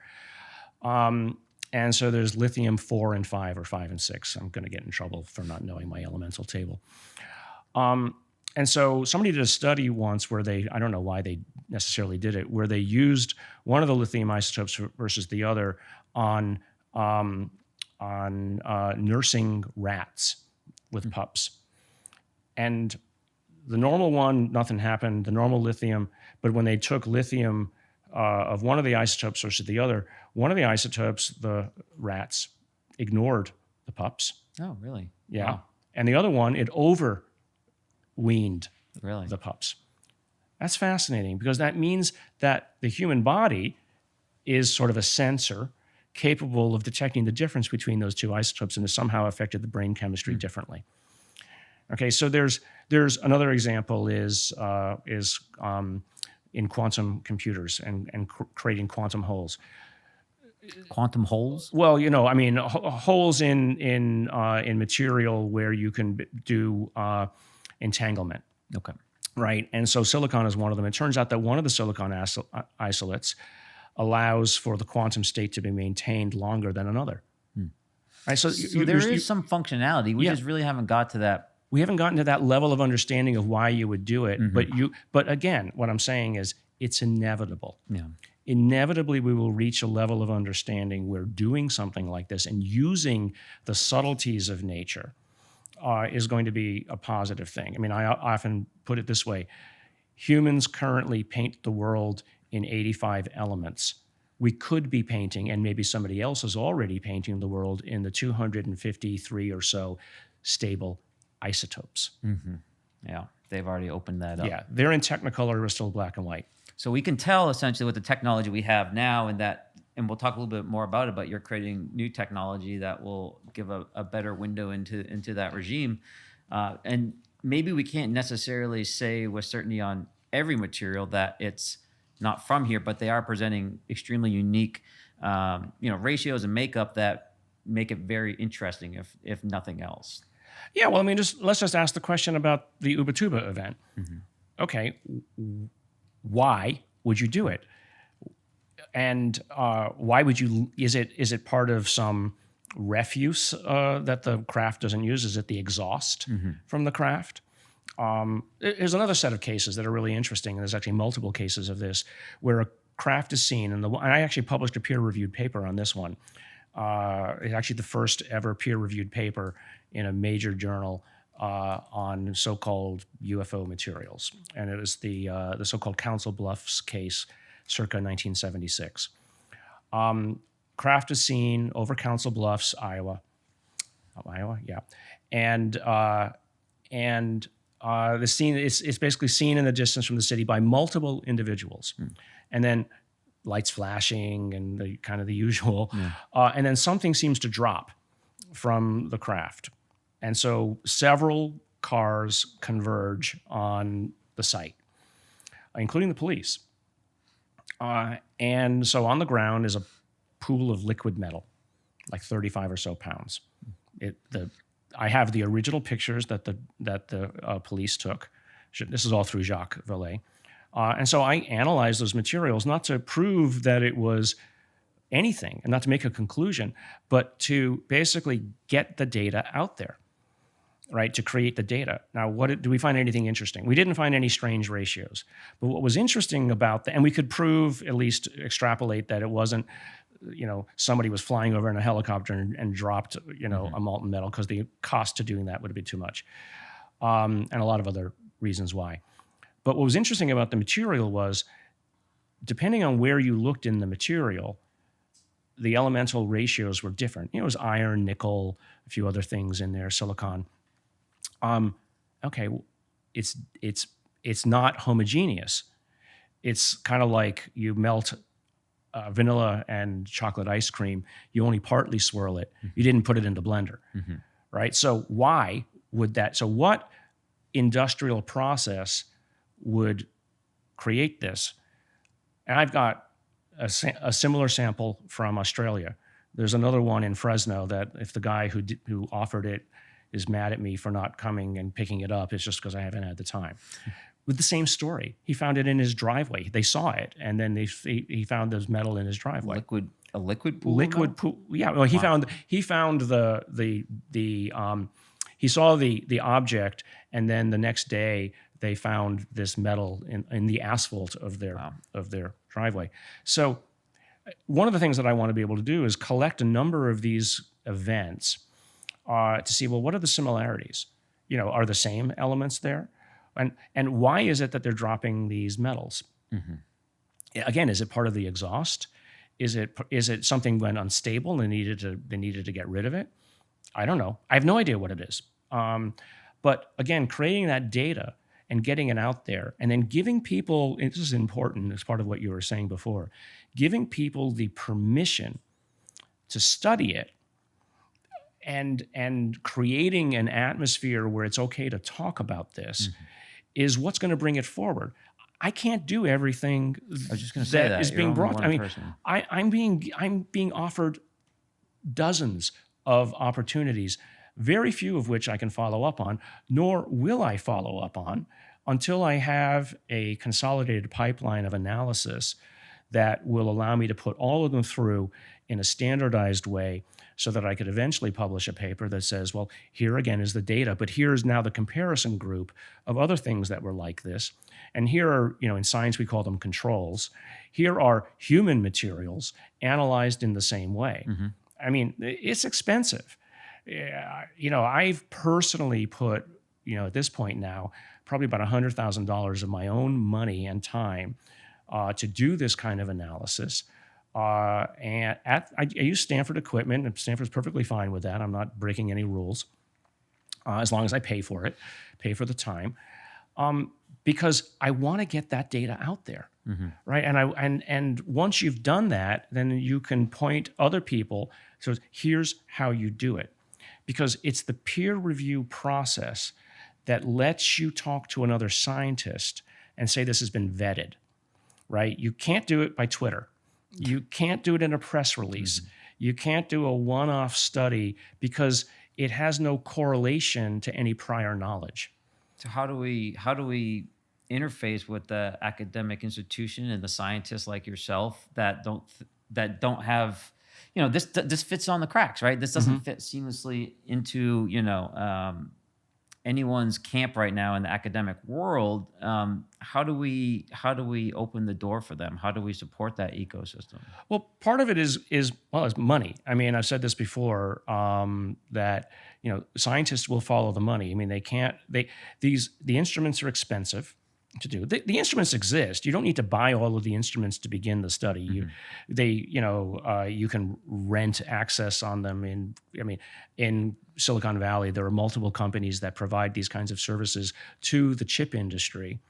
And so there's lithium 4 and 5 or 5 and 6. I'm going to get in trouble for not knowing my elemental table. And so somebody did a study once where I don't know why they necessarily did it, where they used one of the lithium isotopes versus the other on nursing rats with pups. And the normal one, nothing happened, the normal lithium, but when they took lithium of one of the isotopes versus the other, one of the isotopes, the rats, ignored the pups. Oh, really? Yeah. Wow. And the other one, it overweaned Really? the pups. That's fascinating because that means that the human body is sort of a sensor capable of detecting the difference between those two isotopes and has somehow affected the brain chemistry differently. Okay, so there's another example is in quantum computers and creating quantum holes. Quantum holes? Well, holes in material where you can do entanglement. Okay. Right, and so silicon is one of them. It turns out that one of the silicon isolates allows for the quantum state to be maintained longer than another. Right, so there is some functionality. We just really haven't got to that. We haven't gotten to that level of understanding of why you would do it. But again, what I'm saying is it's inevitable. Yeah. Inevitably, we will reach a level of understanding where doing something like this and using the subtleties of nature is going to be a positive thing. I mean, I often put it this way. Humans currently paint the world in 85 elements. We could be painting, and maybe somebody else is already painting the world in the 253 or so stable isotopes. Yeah, they've already opened that up. Yeah, they're in Technicolor, we're still black and white. So we can tell essentially with the technology we have now, and we'll talk a little bit more about it, but you're creating new technology that will give a better window into that regime. And maybe we can't necessarily say with certainty on every material that it's not from here, but they are presenting extremely unique ratios and makeup that make it very interesting, if nothing else. Yeah, well, I mean, let's just ask the question about the Ubatuba event. Okay, why would you do it? And why would you? Is it part of some refuse that the craft doesn't use? Is it the exhaust from the craft? There's another set of cases that are really interesting, and there's actually multiple cases of this, where a craft is seen, and I actually published a peer-reviewed paper on this one. It's actually the first ever peer-reviewed paper in a major journal on so-called UFO materials, and it was the so-called Council Bluffs case, circa 1976. Craft is seen over Council Bluffs, Iowa. Iowa, yeah, and the scene it's basically seen in the distance from the city by multiple individuals, and then lights flashing and the kind of the usual, and then something seems to drop from the craft, and so several cars converge on the site, including the police, and so on the ground is a pool of liquid metal, like 35 or so pounds. I have the original pictures that the police took. This is all through Jacques Vallée. And so I analyzed those materials, not to prove that it was anything and not to make a conclusion, but to basically get the data out there, right? To create the data. Now, do we find anything interesting? We didn't find any strange ratios. But what was interesting about and we could prove, at least extrapolate, that it wasn't, somebody was flying over in a helicopter and dropped, a molten metal, because the cost to doing that would have been too much. And a lot of other reasons why. But what was interesting about the material was, depending on where you looked in the material, the elemental ratios were different. It was iron, nickel, a few other things in there, silicon. Okay, it's not homogeneous. It's kind of like you melt vanilla and chocolate ice cream. You only partly swirl it. You didn't put it in the blender, right? So why would that? So what industrial process would create this? And I've got a similar sample from Australia. There's another one in Fresno that if the guy who offered it is mad at me for not coming and picking it up, it's just because I haven't had the time. With the same story, he found it in his driveway. They saw it, and then he found this metal in his driveway. A liquid pool. Liquid pool. Yeah. Well, he found he saw the object, and then the next day they found this metal in the asphalt of their driveway. So one of the things that I want to be able to do is collect a number of these events to see, well, what are the similarities? Are the same elements there? And why is it that they're dropping these metals? Again, is it part of the exhaust? Is it something went unstable and they needed to get rid of it? I don't know. I have no idea what it is. But again, creating that data and getting it out there, and then giving people, and this is important as part of what you were saying before, giving people the permission to study it, and creating an atmosphere where it's okay to talk about this is what's going to bring it forward. I can't do everything that is being brought. I mean, I'm being offered dozens of opportunities, very few of which I can follow up on, nor will I follow up on until I have a consolidated pipeline of analysis that will allow me to put all of them through in a standardized way, so that I could eventually publish a paper that says, well, here again is the data, but here's now the comparison group of other things that were like this. And here are, in science we call them controls. Here are human materials analyzed in the same way. I mean, it's expensive. I've personally put, at this point now, probably about $100,000 of my own money and time to do this kind of analysis. And I use Stanford equipment, and Stanford's perfectly fine with that. I'm not breaking any rules, as long as I pay for it, pay for the time, because I want to get that data out there, right? And once you've done that, then you can point other people. So here's how you do it, because it's the peer review process that lets you talk to another scientist and say this has been vetted, right? You can't do it by Twitter. You can't do it in a press release. You can't do a one-off study because it has no correlation to any prior knowledge. So how do we interface with the academic institution and the scientists like yourself that don't have, this fits on the cracks, right? This doesn't fit seamlessly into, anyone's camp right now in the academic world, how do we open the door for them? How do we support that ecosystem? Well, part of it is money. I mean, I've said this before, that scientists will follow the money. I mean, they can't. The instruments are expensive to do. The instruments exist. You don't need to buy all of the instruments to begin the study. You can rent access on them. In Silicon Valley, there are multiple companies that provide these kinds of services to the chip industry,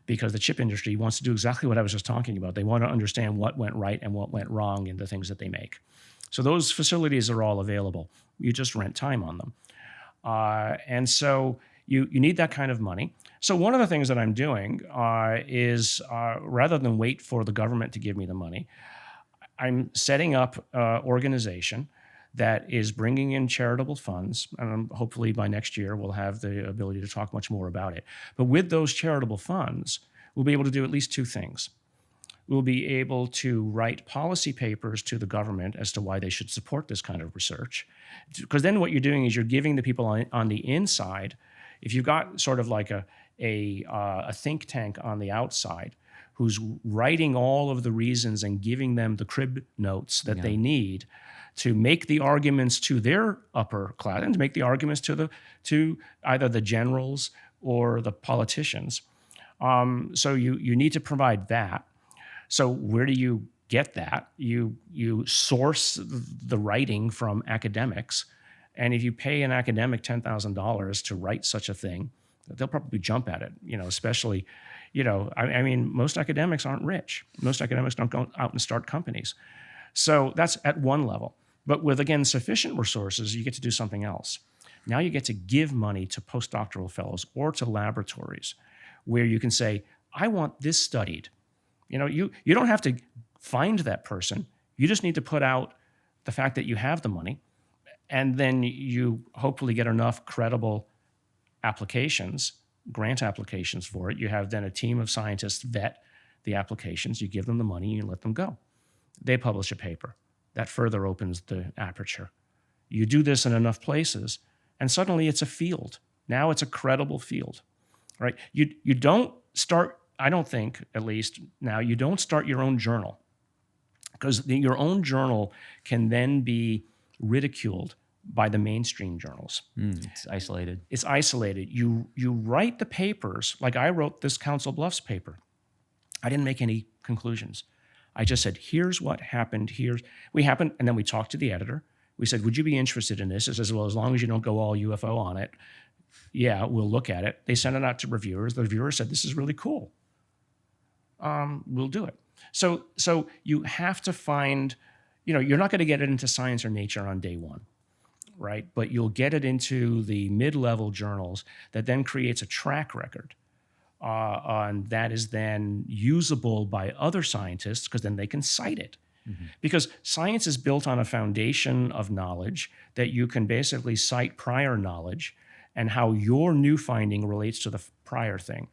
because the chip industry wants to do exactly what I was just talking about. They want to understand what went right and what went wrong in the things that they make. So those facilities are all available. You just rent time on them. And so you need that kind of money. So one of the things that I'm doing is rather than wait for the government to give me the money, I'm setting up an organization that is bringing in charitable funds, and hopefully by next year we'll have the ability to talk much more about it. But with those charitable funds, we'll be able to do at least two things. We'll be able to write policy papers to the government as to why they should support this kind of research. Because then what you're doing is you're giving the people on the inside, if you've got sort of like a think tank on the outside who's writing all of the reasons and giving them the crib notes that they need to make the arguments to their upper class and to make the arguments to either the generals or the politicians. So you need to provide that. So where do you get that? You source the writing from academics, and if you pay an academic $10,000 to write such a thing, they'll probably jump at it. Especially, I mean, most academics aren't rich. Most academics don't go out and start companies. So that's at one level. But with, again, sufficient resources, you get to do something else. Now you get to give money to postdoctoral fellows or to laboratories where you can say, I want this studied. You don't have to find that person. You just need to put out the fact that you have the money, and then you hopefully get enough credible applications, grant applications for it. You have then a team of scientists vet the applications. You give them the money, you let them go. They publish a paper. That further opens the aperture. You do this in enough places, and suddenly it's a field. Now it's a credible field, right? You don't start, I don't think, at least now, you don't start your own journal, because your own journal can then be ridiculed by the mainstream journals. It's isolated. It's isolated. You write the papers, like I wrote this Council Bluffs paper. I didn't make any conclusions. I just said, here's what happened, and then we talked to the editor. We said, would you be interested in this? He says, well, as long as you don't go all UFO on it, yeah, we'll look at it. They sent it out to reviewers. The reviewers said, this is really cool. We'll do it. So you have to find, you're not going to get it into Science or Nature on day one, right? But you'll get it into the mid-level journals that then creates a track record. And that is then usable by other scientists, because then they can cite it. Mm-hmm. Because science is built on a foundation of knowledge that you can basically cite prior knowledge and how your new finding relates to the prior thing.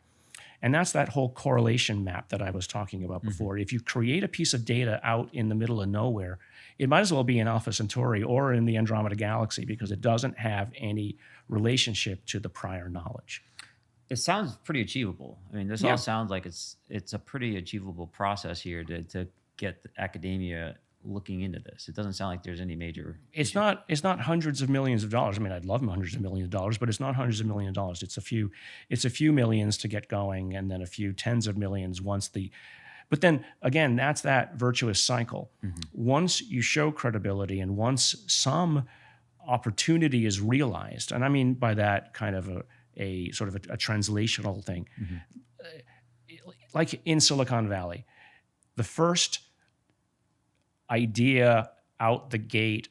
And that's that whole correlation map that I was talking about before. Mm-hmm. If you create a piece of data out in the middle of nowhere, it might as well be in Alpha Centauri or in the Andromeda Galaxy, because it doesn't have any relationship to the prior knowledge. It sounds pretty achievable. I mean, this all sounds like it's a pretty achievable process here to get academia looking into this. It doesn't sound like there's any major. It's not hundreds of millions of dollars. I mean, I'd love hundreds of millions of dollars, but it's not hundreds of millions of dollars. It's a few millions to get going, and then a few tens of millions once the. But then again, that's that virtuous cycle. Mm-hmm. Once you show credibility, and once some opportunity is realized, and I mean by that kind of a sort of a translational thing. Mm-hmm. Like in Silicon Valley, the first idea out the gate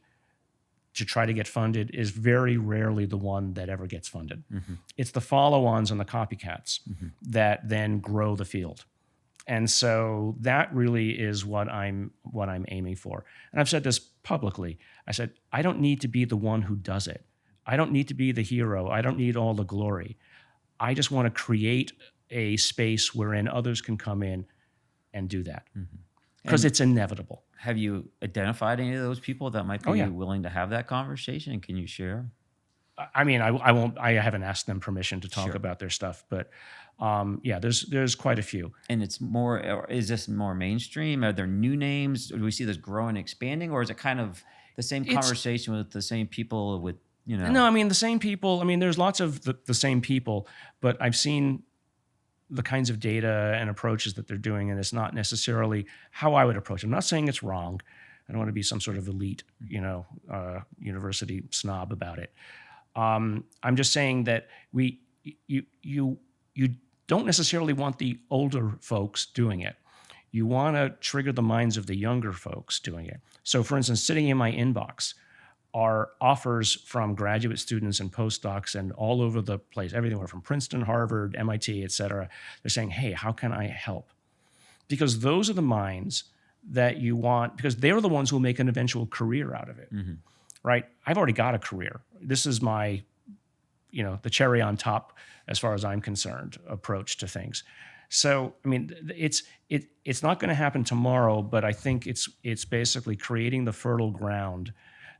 to try to get funded is very rarely the one that ever gets funded. Mm-hmm. It's the follow-ons and the copycats that then grow the field. And so that really is what I'm aiming for. And I've said this publicly. I said, I don't need to be the one who does it. I don't need to be the hero. I don't need all the glory. I just want to create a space wherein others can come in and do that, because it's inevitable. Have you identified any of those people that might be willing to have that conversation? And can you share? I mean, I won't. I haven't asked them permission to talk Sure. about their stuff, but yeah, there's quite a few. And it's more, or is this more mainstream? Are there new names? Do we see this growing and expanding, or is it kind of the same It's conversation with the same people with, No, I mean the same people. I mean, there's lots of the same people, but I've seen the kinds of data and approaches that they're doing, and it's not necessarily how I would approach it. I'm not saying it's wrong. I don't want to be some sort of elite, university snob about it. I'm just saying that you don't necessarily want the older folks doing it. You want to trigger the minds of the younger folks doing it. So, for instance, sitting in my inbox are offers from graduate students and postdocs and all over the place, everywhere from Princeton, Harvard, MIT, et cetera. They're saying, hey, how can I help? Because those are the minds that you want, because they're the ones who will make an eventual career out of it, right? I've already got a career. This is my, the cherry on top, as far as I'm concerned, approach to things. So, I mean, it's not going to happen tomorrow, but I think it's basically creating the fertile ground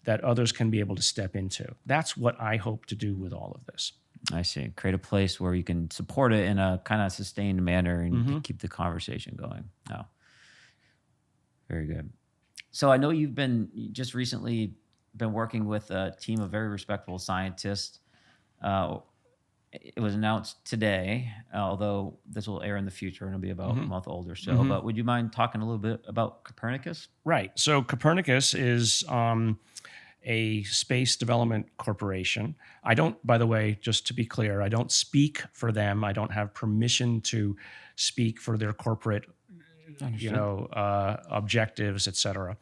that others can be able to step into. That's what I hope to do with all of this. I see. Create a place where you can support it in a kind of sustained manner and to keep the conversation going. Oh, very good. So I know you've just recently been working with a team of very respectable scientists. It was announced today, although this will air in the future and it'll be about a month old or so. But would you mind talking a little bit about Copernicus? Right. So Copernicus is a space development corporation. I don't, by the way, just to be clear, I don't speak for them. I don't have permission to speak for their corporate, objectives, et cetera.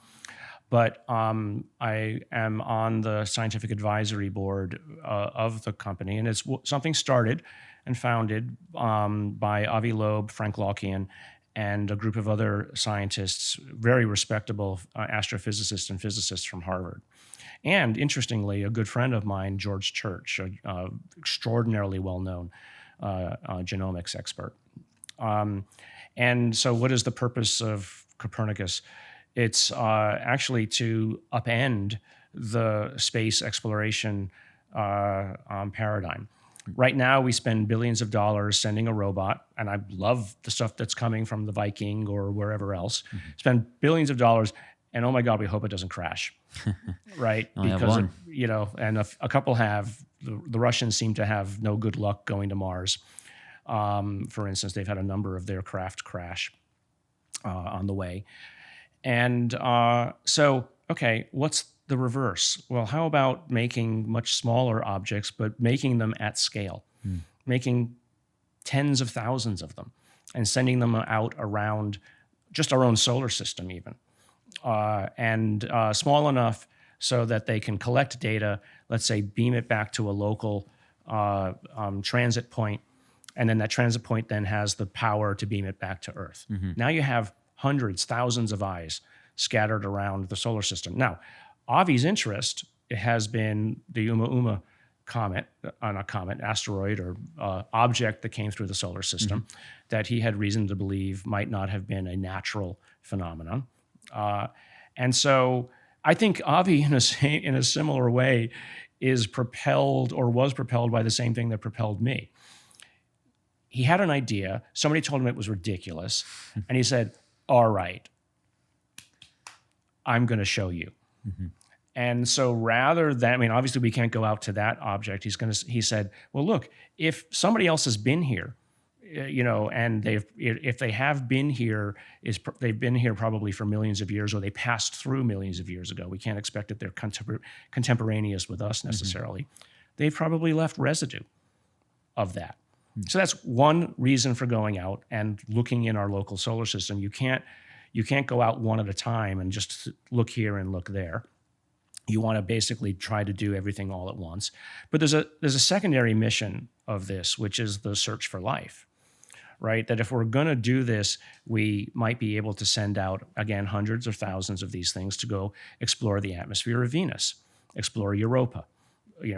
But I am on the scientific advisory board of the company, and it's something started and founded by Avi Loeb, Frank Laukian, and a group of other scientists, very respectable astrophysicists and physicists from Harvard. And interestingly, a good friend of mine, George Church, an extraordinarily well-known genomics expert. And so what is the purpose of Copernicus? It's actually to upend the space exploration paradigm. Right now, we spend billions of dollars sending a robot, and I love the stuff that's coming from the Viking or wherever else. Spend billions of dollars, and oh my God, we hope it doesn't crash, right? Because and a couple have. The Russians seem to have no good luck going to Mars. For instance, they've had a number of their craft crash on the way. And so, okay, what's the reverse? Well, how about making much smaller objects, but making them at scale, making tens of thousands of them and sending them out around just our own solar system even, and small enough so that they can collect data, let's say beam it back to a local transit point, and then that transit point then has the power to beam it back to Earth. Now you have hundreds, thousands of eyes scattered around the solar system. Now, Avi's interest has been the Uma comet, not comet, asteroid or object that came through the solar system that he had reason to believe might not have been a natural phenomenon. And so I think Avi, in a similar way, is propelled or was propelled by the same thing that propelled me. He had an idea. Somebody told him it was ridiculous. And he said, all right, I'm going to show you. And so rather than, I mean, obviously we can't go out to that object. He said, well, look, if somebody else has been here, and if they have been here, they've been here probably for millions of years, or they passed through millions of years ago. We can't expect that they're contemporaneous with us necessarily. They've probably left residue of that. So that's one reason for going out and looking in our local solar system. You can't go out one at a time and just look here and look there. You want to basically try to do everything all at once. But there's a secondary mission of this, which is the search for life, right? That if we're going to do this, we might be able to send out, again, hundreds or thousands of these things to go explore the atmosphere of Venus, explore Europa,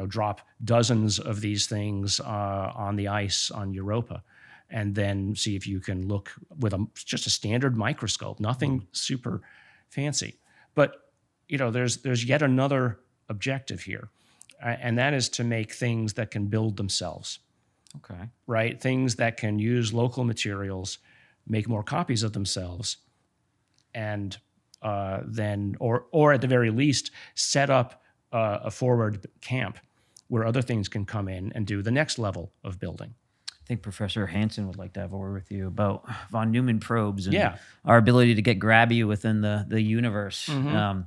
drop dozens of these things on the ice on Europa, and then see if you can look with just a standard microscope, nothing super fancy. But there's yet another objective here, and that is to make things that can build themselves, Okay. right? Things that can use local materials, make more copies of themselves, and then, or at the very least, set up a forward camp where other things can come in and do the next level of building. I think Professor Hansen would like to have a word with you about von Neumann probes and Yeah. our ability to get grabby within the universe. And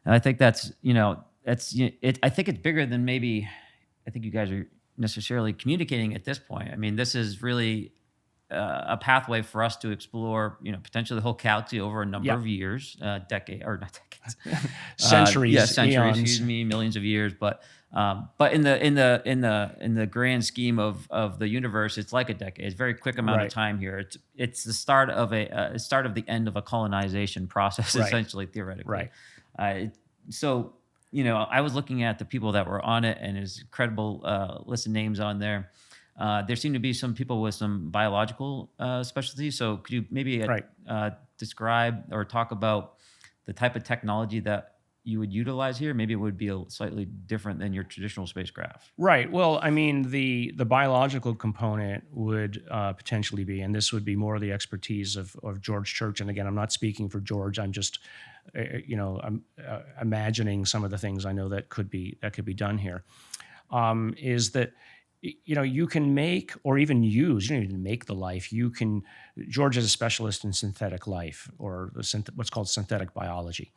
I think that's, I think it's bigger than maybe I think you guys are necessarily communicating at this point. I mean, this is really a pathway for us to explore, potentially the whole galaxy over a number of years, not decades, Centuries, centuries, eons. excuse me, millions of years. But in the grand scheme of the universe, it's like a decade. It's a very quick amount of time here. It's the start of the end of a colonization process, essentially, theoretically. Right. So I was looking at the people that were on it, and there's incredible list of names on there. There seem to be some people with some biological specialties. So could you maybe describe or talk about the type of technology that you would utilize here? Maybe it would be slightly different than your traditional spacecraft. Right. Well, I mean, the biological component would potentially be, and this would be more the expertise of George Church. And again, I'm not speaking for George. I'm just, I'm imagining some of the things I know that could be done here. Is that you can make or even use, you don't even make the life. George is a specialist in synthetic life, or what's called synthetic biology.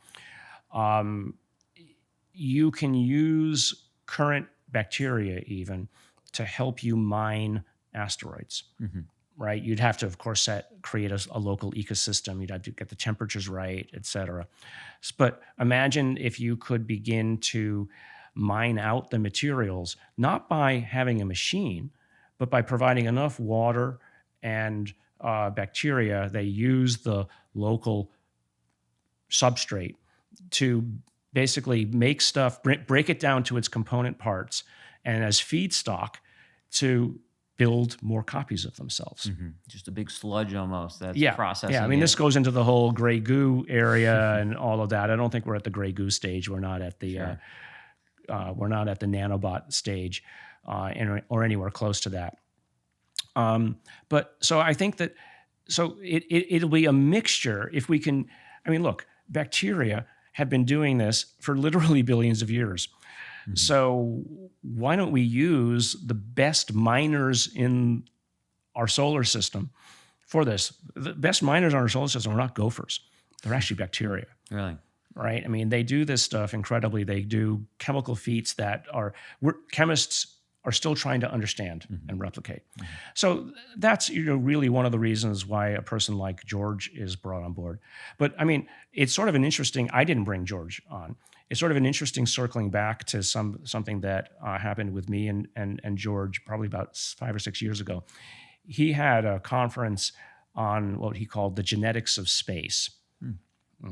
You can use current bacteria even to help you mine asteroids, right? You'd have to, of course, create a local ecosystem. You'd have to get the temperatures right, et cetera. But imagine if you could begin to mine out the materials, not by having a machine, but by providing enough water and bacteria. They use the local substrate to basically make stuff, break it down to its component parts, and as feedstock to build more copies of themselves. Just a big sludge almost that's processing. Yeah, I mean, this goes into the whole gray goo area and all of that. I don't think we're at the gray goo stage. We're not at the we're not at the nanobot stage or anywhere close to that. But so I think that, it'll be a mixture if we can. I mean, look, bacteria have been doing this for literally billions of years. So why don't we use the best miners in our solar system for this? The best miners in our solar system are not gophers. They're actually bacteria. Really? Right? I mean, they do this stuff incredibly. They do chemical feats that chemists are still trying to understand and replicate. So that's really one of the reasons why a person like George is brought on board. But I mean, it's sort of an interesting. I didn't bring George on. It's sort of an interesting circling back to something that happened with me and George probably about 5 or 6 years ago. He had a conference on what he called the genetics of space.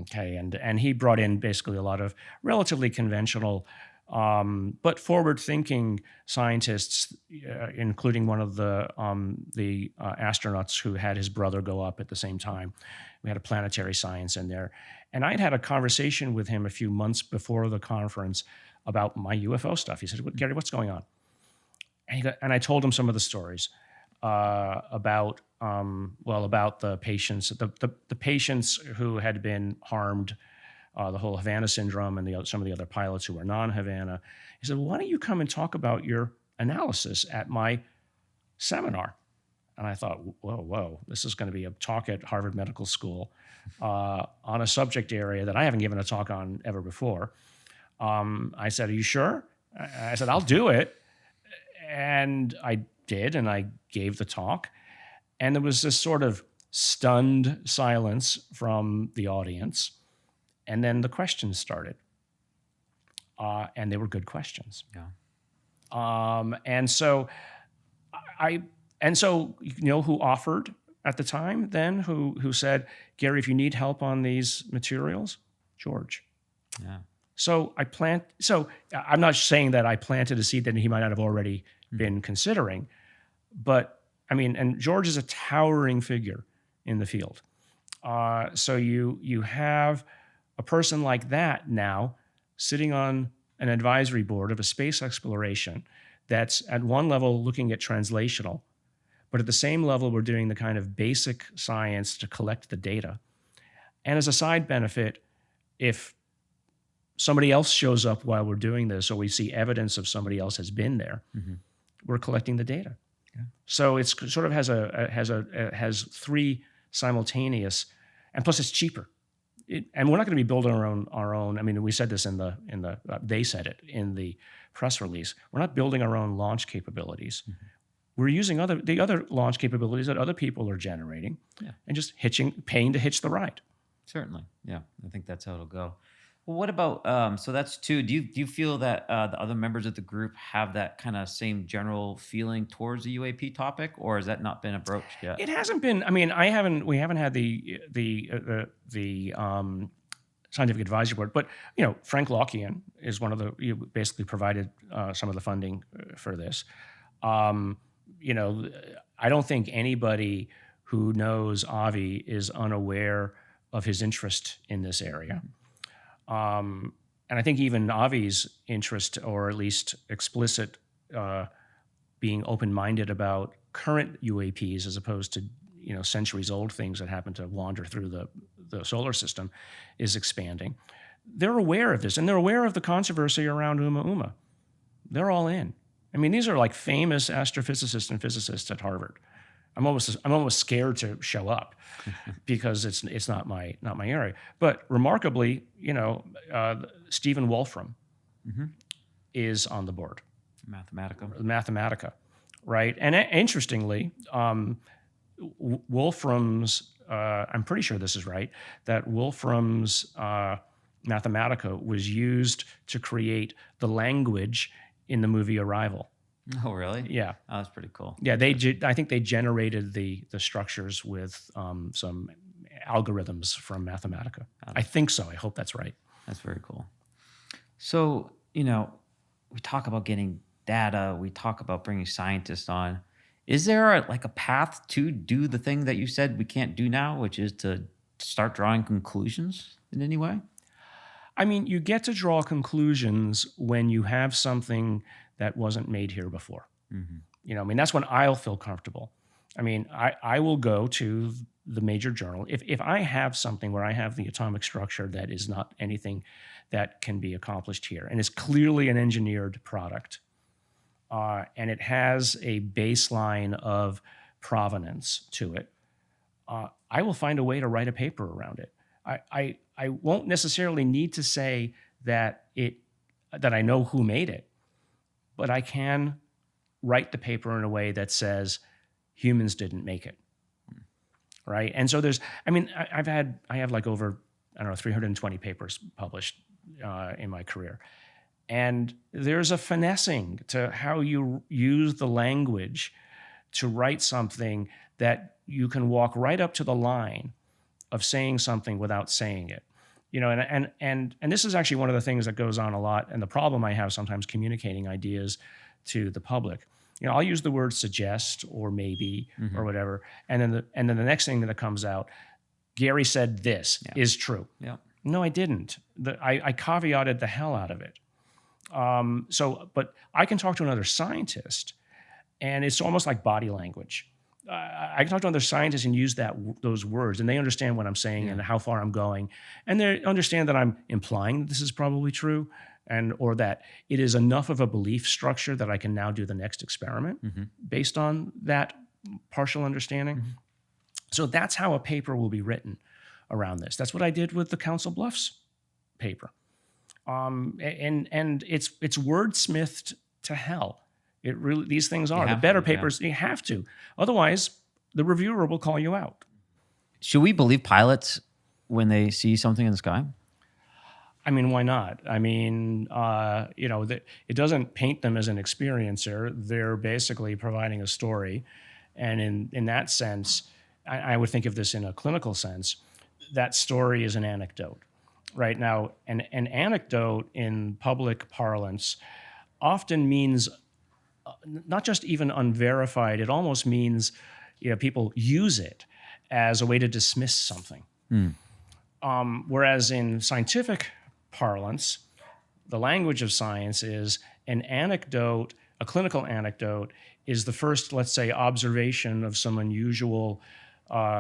Okay, and he brought in basically a lot of relatively conventional but forward-thinking scientists, including one of the astronauts who had his brother go up at the same time. We had a planetary science in there. And I'd had a conversation with him a few months before the conference about my UFO stuff. He said, "Garry, what's going on?" And I told him some of the stories about the patients, the patients who had been harmed, the whole Havana syndrome, and some of the other pilots who were non-Havana. He said, "Well, why don't you come and talk about your analysis at my seminar?" And I thought, whoa, this is going to be a talk at Harvard Medical School on a subject area that I haven't given a talk on ever before. I said, "Are you sure?" I said, "I'll do it." And I did, and I gave the talk. And there was this sort of stunned silence from the audience. And then the questions started. And they were good questions. Yeah. And so you know who offered at the time then, who said, "Garry, if you need help on these materials, George." Yeah. So I'm not saying that I planted a seed that he might not have already been considering, but I mean, and George is a towering figure in the field. So you have a person like that now sitting on an advisory board of a space exploration that's at one level looking at translational, but at the same level, we're doing the kind of basic science to collect the data. And as a side benefit, if somebody else shows up while we're doing this, or we see evidence of somebody else has been there, we're collecting the data. Yeah. So it's sort of has three simultaneous, and plus it's cheaper. And we're not going to be building our own. I mean, we said this they said it in the press release. We're not building our own launch capabilities. We're using the other launch capabilities that other people are generating, and just paying to hitch the ride. Certainly, yeah. I think that's how it'll go. Well, what about so that's two. Do you feel that the other members of the group have that kind of same general feeling towards the UAP topic, or has that not been approached yet? It hasn't been. I mean, we haven't had the scientific advisory board, but Frank Lockian is one of the basically provided some of the funding for this. I don't think anybody who knows Avi is unaware of his interest in this area. And I think even Avi's interest, or at least explicit being open-minded about current UAPs as opposed to centuries-old things that happen to wander through the solar system, is expanding. They're aware of this, and they're aware of the controversy around Uma. They're all in. I mean, these are like famous astrophysicists and physicists at Harvard. I'm almost scared to show up because it's not my area. But remarkably, Stephen Wolfram is on the board. Mathematica, right? And interestingly, Wolfram's I'm pretty sure this is right, that Wolfram's Mathematica was used to create the language in the movie Arrival. Oh, really? Yeah. Oh, that's pretty cool. Yeah, I think they generated the structures with some algorithms from Mathematica. I think so. I hope that's right. That's very cool. So, we talk about getting data. We talk about bringing scientists on. Is there a path to do the thing that you said we can't do now, which is to start drawing conclusions in any way? I mean, you get to draw conclusions when you have something that wasn't made here before. That's when I'll feel comfortable. I mean, I will go to the major journal. If I have something where I have the atomic structure that is not anything that can be accomplished here, and it's clearly an engineered product, and it has a baseline of provenance to it, I will find a way to write a paper around it. I won't necessarily need to say that I know who made it, but I can write the paper in a way that says humans didn't make it, right? And so I have like over 320 papers published in my career, and there's a finessing to how you use the language to write something that you can walk right up to the line of saying something without saying it. And this is actually one of the things that goes on a lot, and the problem I have sometimes communicating ideas to the public. I'll use the word suggest or maybe or whatever, and then the next thing that comes out, Garry said this is true. Yeah. No, I didn't. I caveated the hell out of it. But I can talk to another scientist, and it's almost like body language. I can talk to other scientists and use those words, and they understand what I'm saying and how far I'm going, and they understand that I'm implying that this is probably true, or that it is enough of a belief structure that I can now do the next experiment based on that partial understanding. So that's how a paper will be written around this. That's what I did with the Council Bluffs paper, and it's wordsmithed to hell. It really, these things are the better papers. You have to, otherwise the reviewer will call you out. Should we believe pilots when they see something in the sky? I mean, why not? I mean, it doesn't paint them as an experiencer. They're basically providing a story, and in that sense, I would think of this in a clinical sense. That story is an anecdote, right? Now, an anecdote in public parlance often means not just even unverified, it almost means people use it as a way to dismiss something. Whereas in scientific parlance, the language of science is an anecdote, a clinical anecdote is the first, let's say, observation of some unusual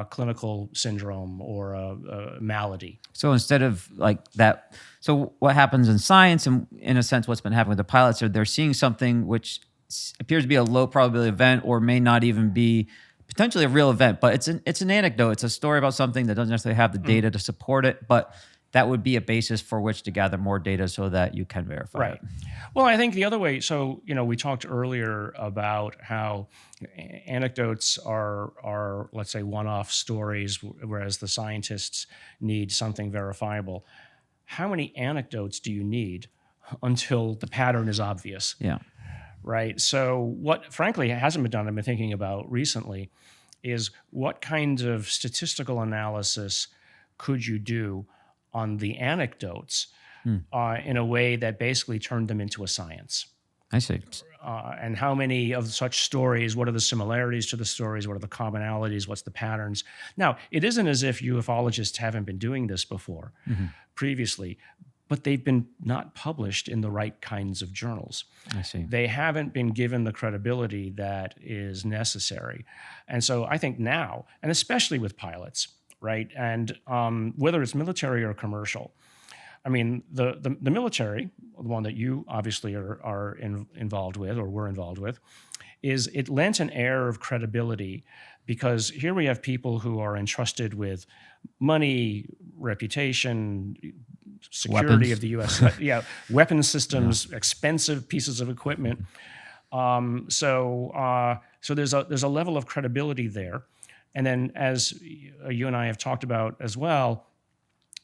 clinical syndrome or a malady. So instead of like that, so what happens in science, and in a sense, what's been happening with the pilots, are they're seeing something which appears to be a low probability event, or may not even be potentially a real event, but it's an anecdote. It's a story about something that doesn't necessarily have the data to support it, but that would be a basis for which to gather more data so that you can verify it. Well, I think the other way, so, we talked earlier about how anecdotes are, let's say, one-off stories, whereas the scientists need something verifiable. How many anecdotes do you need until the pattern is obvious? Yeah. Right. So what, frankly, hasn't been done, I've been thinking about recently, is what kind of statistical analysis could you do on the anecdotes in a way that basically turned them into a science? I see. And how many of such stories, what are the similarities to the stories? What are the commonalities? What's the patterns? Now, it isn't as if ufologists haven't been doing this before, previously, but they've been not published in the right kinds of journals. I see. They haven't been given the credibility that is necessary. And so I think now, and especially with pilots, right, and whether it's military or commercial, I mean, the military, the one that you obviously are involved with or were involved with, is it lent an air of credibility because here we have people who are entrusted with money, reputation, security Weapons. of the U.S. Weapon systems, expensive pieces of equipment. So there's a level of credibility there, and then as you and I have talked about as well,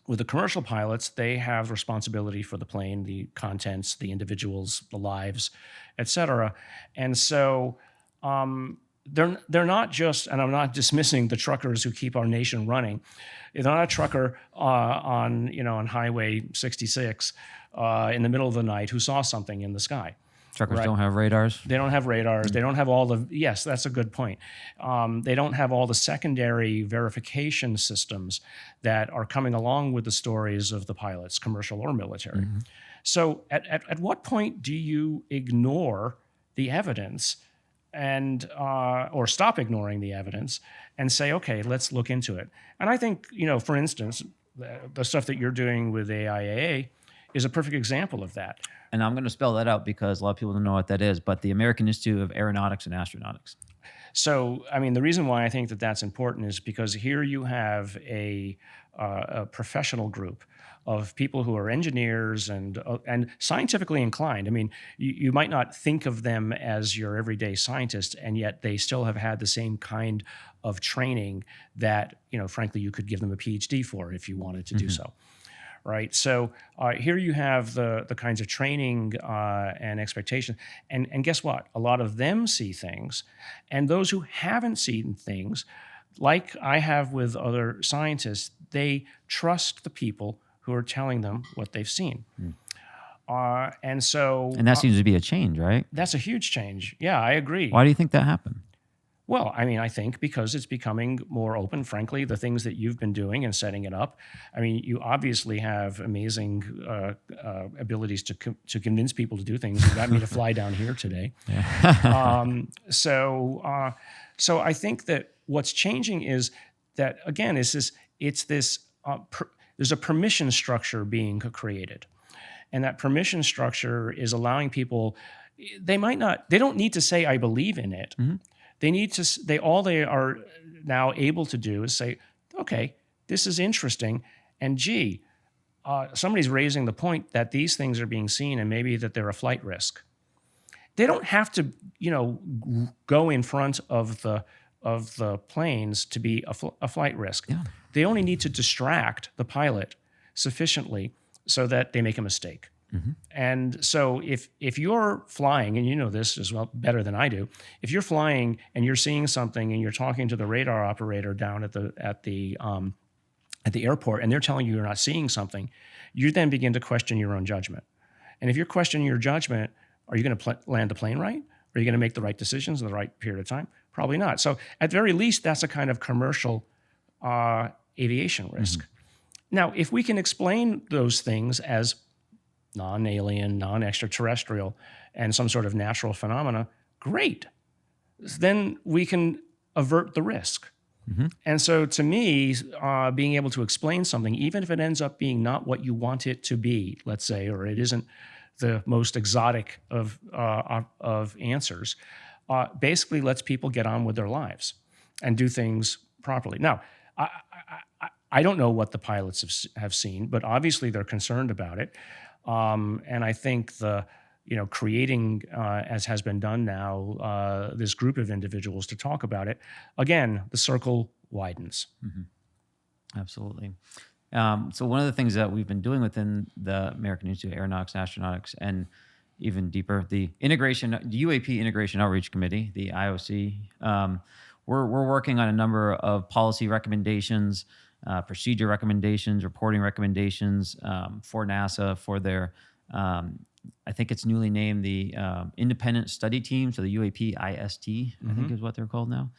with the commercial pilots, they have responsibility for the plane, the contents, the individuals, the lives, et cetera. And so they're not just, and I'm not dismissing the truckers who keep our nation running. They're not a trucker on Highway 66 in the middle of the night who saw something in the sky. Truckers don't have radars. They don't have radars. They don't have all the, yes, that's a good point. They don't have all the secondary verification systems that are coming along with the stories of the pilots, commercial or military. So at what point do you ignore the evidence and or stop ignoring the evidence and say, okay, let's look into it? And I think, for instance, the stuff that you're doing with AIAA is a perfect example of that. And I'm going to spell that out because a lot of people don't know what that is, but the American Institute of Aeronautics and Astronautics. So, I mean, the reason why I think that that's important is because here you have a professional group of people who are engineers and scientifically inclined. I mean, you might not think of them as your everyday scientist, and yet they still have had the same kind of training that, frankly, you could give them a PhD for if you wanted to do so. Right. So here you have the kinds of training and expectation. And guess what? A lot of them see things. And those who haven't seen things, like I have with other scientists, they trust the people who are telling them what they've seen. And that seems to be a change, right? That's a huge change. Yeah, I agree. Why do you think that happened? Well, I mean, I think because it's becoming more open, frankly, the things that you've been doing and setting it up. I mean, you obviously have amazing abilities to convince people to do things. You got me to fly down here today. So I think that what's changing is that, again, there's a permission structure being created. And that permission structure is allowing people, they don't need to say, I believe in it. They are now able to do is say, okay, this is interesting. And somebody's raising the point that these things are being seen and maybe that they're a flight risk. They don't have to, go in front of the planes to be a flight risk. Yeah. They only need to distract the pilot sufficiently so that they make a mistake. And so if you're flying, and you know this as well better than I do, if you're flying and you're seeing something and you're talking to the radar operator down at the airport and they're telling you you're not seeing something, you then begin to question your own judgment. And if you're questioning your judgment, are you going to land the plane right? Are you going to make the right decisions in the right period of time? Probably not. So at very least, that's a kind of commercial aviation risk. Now, if we can explain those things as non-alien, non-extraterrestrial, and some sort of natural phenomena, great. Then we can avert the risk. And so to me, being able to explain something, even if it ends up being not what you want it to be, let's say, or it isn't the most exotic of answers, basically lets people get on with their lives and do things properly. Now, I don't know what the pilots have seen, but obviously they're concerned about it. And I think creating, as has been done now, this group of individuals to talk about it, again, the circle widens. Absolutely. So one of the things that we've been doing within the American Institute of Aeronautics and Astronautics, and even deeper, the UAP Integration Outreach Committee, the IOC, we're working on a number of policy recommendations, procedure recommendations, reporting recommendations for NASA for their, I think it's newly named the Independent Study Team, so the UAP IST, I think is what they're called now.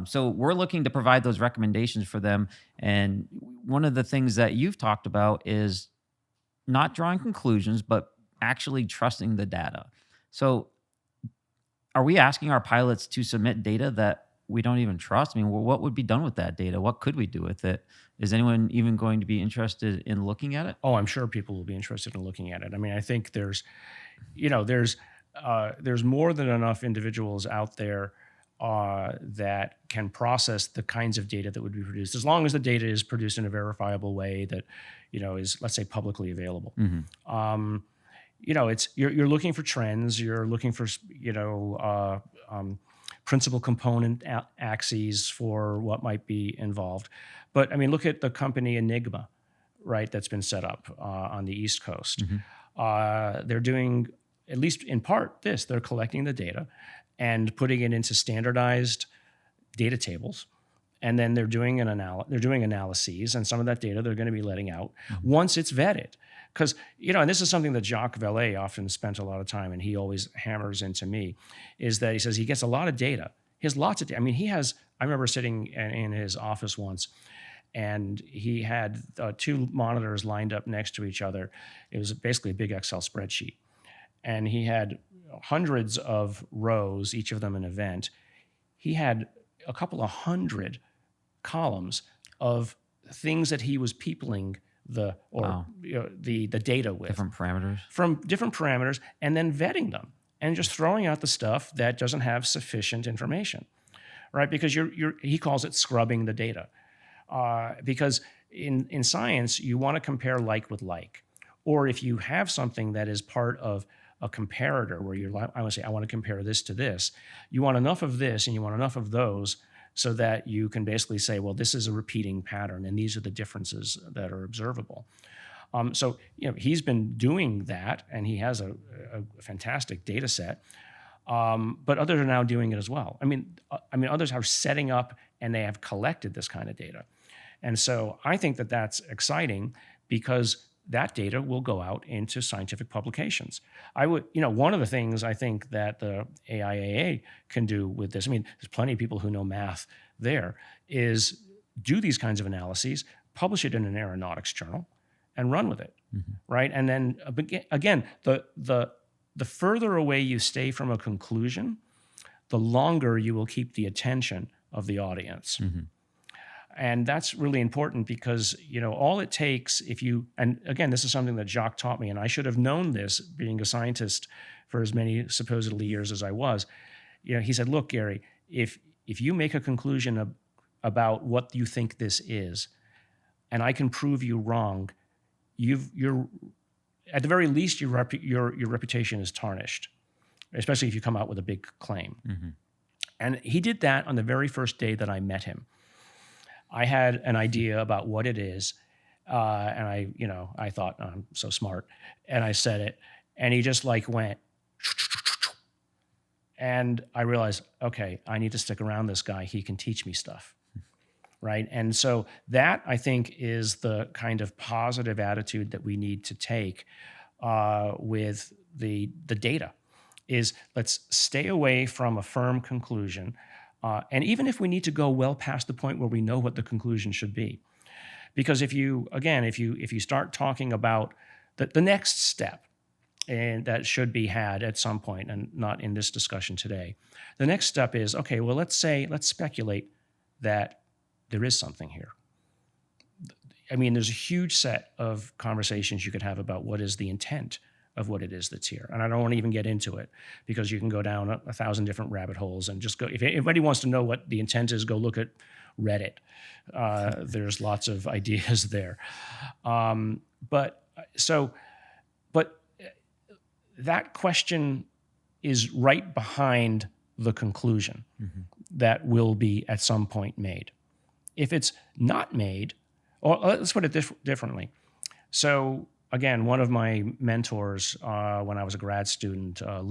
So we're looking to provide those recommendations for them. And one of the things that you've talked about is not drawing conclusions, but actually trusting the data. So are we asking our pilots to submit data that we don't even trust? I mean, what would be done with that data? What could we do with it? Is anyone even going to be interested in looking at it? Oh, I'm sure people will be interested in looking at it. I mean, I think there's more than enough individuals out there that can process the kinds of data that would be produced, as long as the data is produced in a verifiable way that, is, let's say, publicly available. You're looking for trends. You're looking for, principal component axes for what might be involved. But I mean, look at the company Enigma, right? That's been set up on the East Coast. They're doing, at least in part, this. They're collecting the data and putting it into standardized data tables. And then they're doing analyses, and some of that data they're going to be letting out once it's vetted. Because, and this is something that Jacques Vallée often spent a lot of time, and he always hammers into me, is that he says he gets a lot of data. He has lots of data. I mean, I remember sitting in his office once, and he had two monitors lined up next to each other. It was basically a big Excel spreadsheet. And he had hundreds of rows, each of them an event. He had a couple of hundred columns of things that he was peopling the data with. From different parameters, and then vetting them and just throwing out the stuff that doesn't have sufficient information, right? Because he calls it scrubbing the data. Because in science, you want to compare like with like. Or if you have something that is part of a comparator where I want to compare this to this, you want enough of this and you want enough of those so that you can basically say, well, this is a repeating pattern and these are the differences that are observable. So he's been doing that, and he has a fantastic data set. But others are now doing it as well. I mean, others are setting up and they have collected this kind of data. And so I think that that's exciting because that data will go out into scientific publications. One of the things I think that the AIAA can do with this, I mean, there's plenty of people who know math there, is do these kinds of analyses, publish it in an aeronautics journal, and run with it, right? And then, again, the further away you stay from a conclusion, the longer you will keep the attention of the audience. And that's really important because, all it takes and again, this is something that Jacques taught me, and I should have known this being a scientist for as many supposedly years as I was. He said, look, Garry, if you make a conclusion about what you think this is, and I can prove you wrong, you're at the very least, your reputation is tarnished, especially if you come out with a big claim. And he did that on the very first day that I met him. I had an idea about what it is, and I thought, oh, I'm so smart, and I said it, and he just went, and I realized, okay, I need to stick around this guy. He can teach me stuff, right? And so that, I think, is the kind of positive attitude that we need to take with the data. Is let's stay away from a firm conclusion. And even if we need to go well past the point where we know what the conclusion should be. Because if you start talking about the next step, and that should be had at some point, and not in this discussion today. The next step is, okay, well, let's speculate that there is something here. I mean, there's a huge set of conversations you could have about what is the intent of what it is that's here. And I don't want to even get into it because you can go down 1,000 different rabbit holes and just go. If anybody wants to know what the intent is, go look at Reddit. There's lots of ideas there. But that question is right behind the conclusion that will be at some point made. If it's not made, or let's put it differently. So again, one of my mentors when I was a grad student, Len and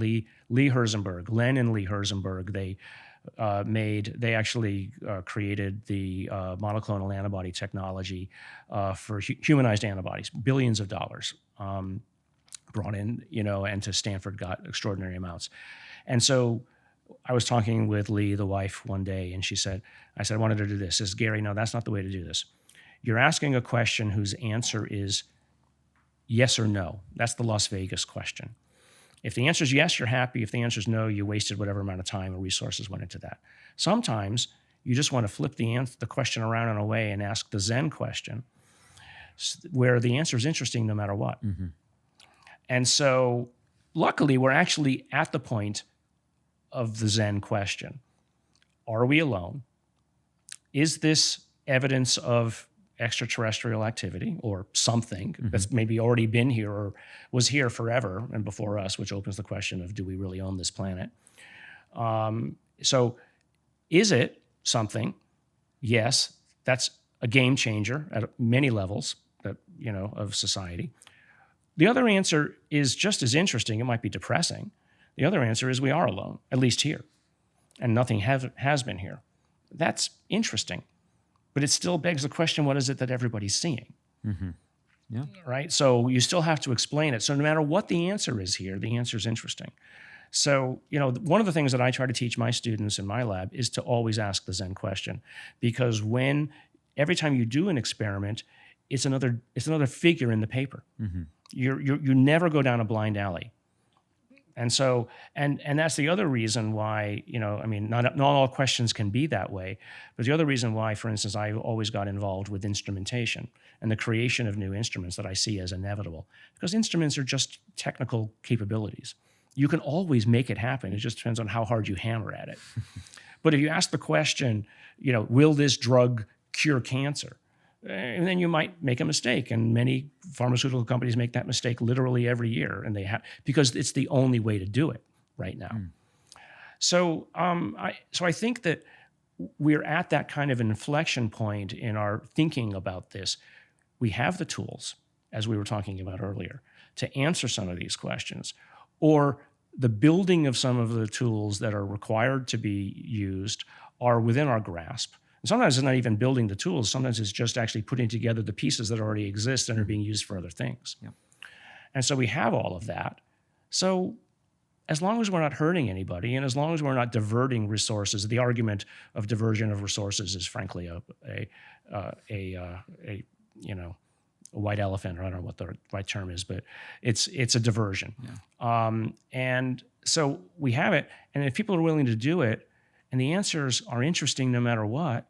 Lee Herzenberg, they actually created the monoclonal antibody technology for humanized antibodies, billions of dollars brought in, and to Stanford got extraordinary amounts. And so I was talking with Lee, the wife, one day, and I said, I wanted her to do this. She says, Gary, no, that's not the way to do this. You're asking a question whose answer is yes or no. That's the Las Vegas question. If the answer is yes, you're happy. If the answer is no, you wasted whatever amount of time or resources went into that. Sometimes you just want to flip the question around and away and ask the Zen question, where the answer is interesting no matter what. Mm-hmm. And so luckily, we're actually at the point of the Zen question. Are we alone? Is this evidence of extraterrestrial activity or something that's maybe already been here or was here forever and before us, which opens the question of, do we really own this planet? So is it something? Yes, that's a game changer at many levels of society. The other answer is just as interesting. It might be depressing. The other answer is we are alone, at least here, and nothing has been here. That's interesting. But it still begs the question, what is it that everybody's seeing? Mm-hmm. Yeah. Right? So you still have to explain it. So no matter what the answer is here, the answer is interesting. So, one of the things that I try to teach my students in my lab is to always ask the Zen question. Because every time you do an experiment, it's another figure in the paper. Mm-hmm. You never go down a blind alley. And so, and that's the other reason why, not all questions can be that way, but the other reason why, for instance, I always got involved with instrumentation and the creation of new instruments that I see as inevitable, because instruments are just technical capabilities. You can always make it happen. It just depends on how hard you hammer at it. But if you ask the question, will this drug cure cancer? And then you might make a mistake, and many pharmaceutical companies make that mistake literally every year, and because it's the only way to do it right now. So, I think that we're at that kind of an inflection point in our thinking about this. We have the tools, as we were talking about earlier, to answer some of these questions, or the building of some of the tools that are required to be used are within our grasp. Sometimes it's not even building the tools. Sometimes it's just actually putting together the pieces that already exist and are being used for other things. Yep. And so we have all of that. So as long as we're not hurting anybody, and as long as we're not diverting resources, the argument of diversion of resources is frankly a white elephant, or I don't know what the right term is, but it's a diversion. Yeah. And so we have it, and if people are willing to do it, and the answers are interesting no matter what,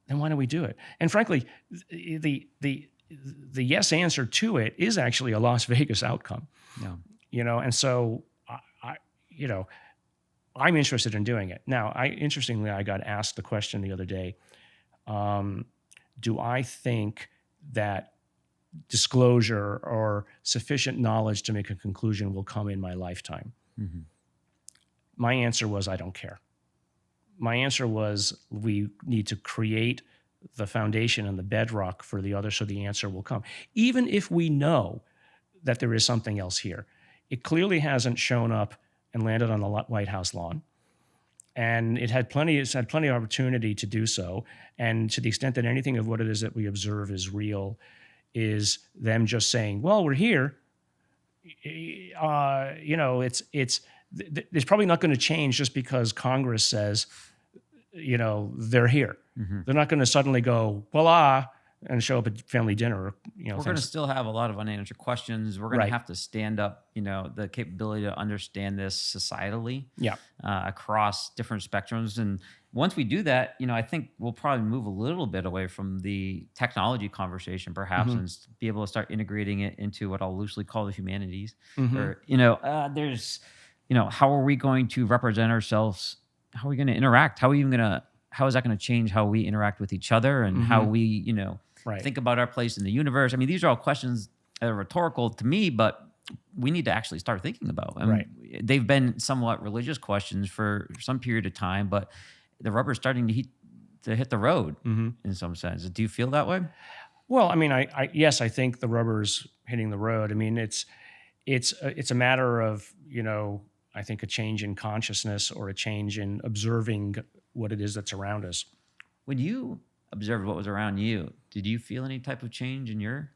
then why don't we do it? And frankly, the yes answer to it is actually a Las Vegas outcome. Yeah. And so I'm interested in doing it. Now, interestingly, I got asked the question the other day, do I think that disclosure or sufficient knowledge to make a conclusion will come in my lifetime? Mm-hmm. My answer was, I don't care. My answer was, we need to create the foundation and the bedrock for the other, so the answer will come. Even if we know that there is something else here, it clearly hasn't shown up and landed on the White House lawn. And it's had plenty of opportunity to do so. And to the extent that anything of what it is that we observe is real, is them just saying, well, we're here. It's probably not going to change just because Congress says, they're here. Mm-hmm. They're not going to suddenly go, voila, and show up at family dinner. We're going to still have a lot of unanswered questions. We're going Right. to have to stand up, the capability to understand this societally, Yeah. across different spectrums. And once we do that, I think we'll probably move a little bit away from the technology conversation, perhaps, and be able to start integrating it into what I'll loosely call the humanities. Or, there's, how are we going to represent ourselves? How are we going to interact? How is that going to change how we interact with each other and how we, Right. think about our place in the universe? I mean, these are all questions that are rhetorical to me, but we need to actually start thinking about. Right. They've been somewhat religious questions for some period of time, but the rubber's starting to hit the road in some sense. Do you feel that way? Well, I mean, yes, I think the rubber's hitting the road. I mean, it's a matter of, I think a change in consciousness or a change in observing what it is that's around us. When you observed what was around you, did you feel any type of change in or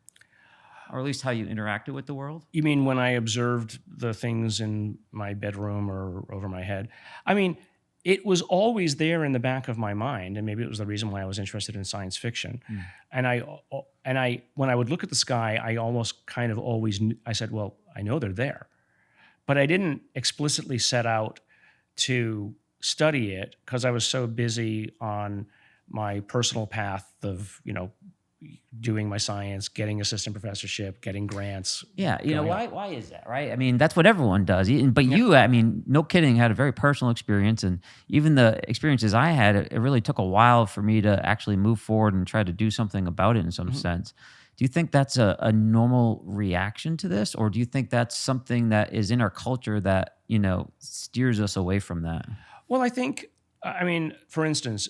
at least how you interacted with the world? You mean when I observed the things in my bedroom or over my head? I mean, it was always there in the back of my mind, and maybe it was the reason why I was interested in science fiction. And I, when I would look at the sky, I almost kind of always I said, well, I know they're there, but I didn't explicitly set out to study it because I was so busy on my personal path of, doing my science, getting assistant professorship, getting grants. Yeah, why is that, right? I mean, that's what everyone does. But you, I mean, no kidding, had a very personal experience, and even the experiences I had, it really took a while for me to actually move forward and try to do something about it in some sense. Do you think that's a normal reaction to this, or do you think that's something that is in our culture that, steers us away from that? Well, I think, I mean, for instance,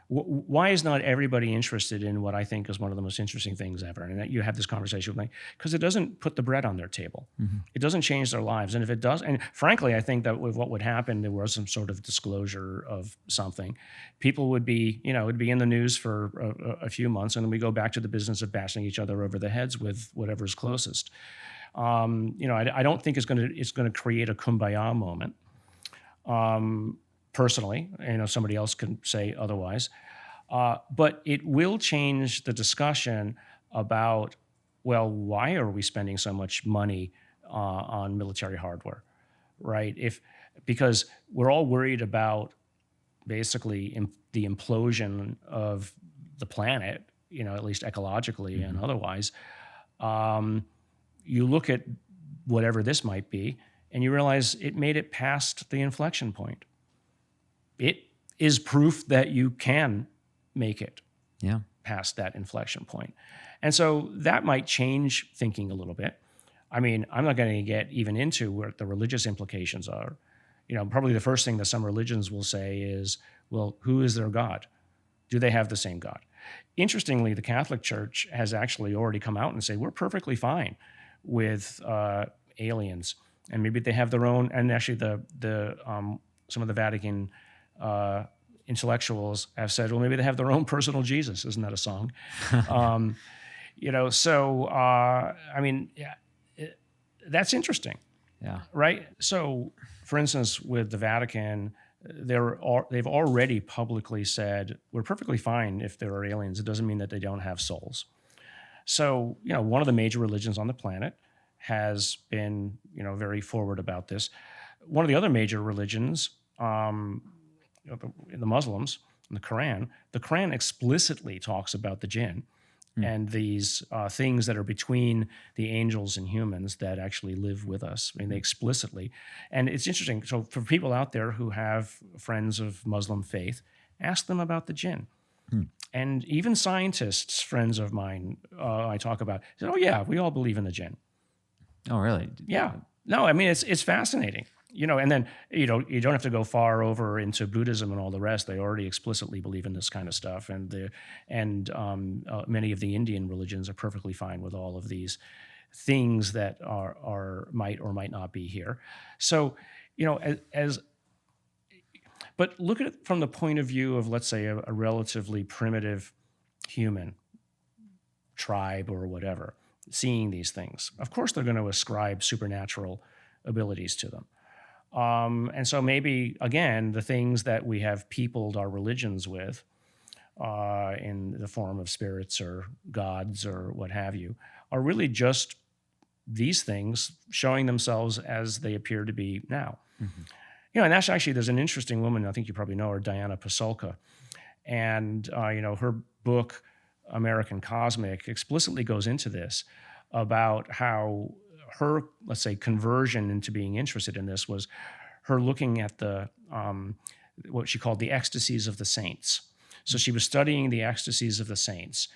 why is not everybody interested in what I think is one of the most interesting things ever? And you have this conversation with me because it doesn't put the bread on their table. It doesn't change their lives. And if it does, and frankly, I think that with what would happen, there was some sort of disclosure of something. People would be, it'd be in the news for a few months, and then we go back to the business of bashing each other over the heads with whatever's closest. I don't think it's going to create a kumbaya moment. Personally, somebody else can say otherwise, but it will change the discussion about, well, why are we spending so much money on military hardware, right? Because we're all worried about basically the implosion of the planet, at least ecologically and otherwise. You look at whatever this might be, and you realize it made it past the inflection point. It is proof that you can make it past that inflection point. And so that might change thinking a little bit. I mean, I'm not going to get even into what the religious implications are. Probably the first thing that some religions will say is, well, who is their God? Do they have the same God? Interestingly, the Catholic Church has actually already come out and say, we're perfectly fine with aliens. And maybe they have their own, and actually some of the Vatican intellectuals have said, well, maybe they have their own personal Jesus. Isn't that a song? I mean, that's interesting. Yeah. Right? So, for instance, with the Vatican, they've already publicly said, we're perfectly fine if there are aliens. It doesn't mean that they don't have souls. So, one of the major religions on the planet has been, very forward about this. One of the other major religions, the Muslims, in the Quran explicitly talks about the jinn and these things that are between the angels and humans that actually live with us. I mean, they explicitly. And it's interesting. So for people out there who have friends of Muslim faith, ask them about the jinn. And even scientists, friends of mine, I talk about, said, oh yeah, we all believe in the jinn. Oh, really? Yeah. No, I mean, it's fascinating. And then, you don't have to go far over into Buddhism and all the rest. They already explicitly believe in this kind of stuff. And many of the Indian religions are perfectly fine with all of these things that are might or might not be here. So, but look at it from the point of view of, let's say, a relatively primitive human tribe or whatever, seeing these things. Of course, they're going to ascribe supernatural abilities to them. And so maybe, again, the things that we have peopled our religions with in the form of spirits or gods or what have you, are really just these things showing themselves as they appear to be now. Mm-hmm. And that's actually, there's an interesting woman, I think you probably know her, Diana Pasulka. And, her book, American Cosmic, explicitly goes into this about how her, let's say, conversion into being interested in this was her looking at the, what she called the ecstasies of the saints. So she was studying the ecstasies of the saints,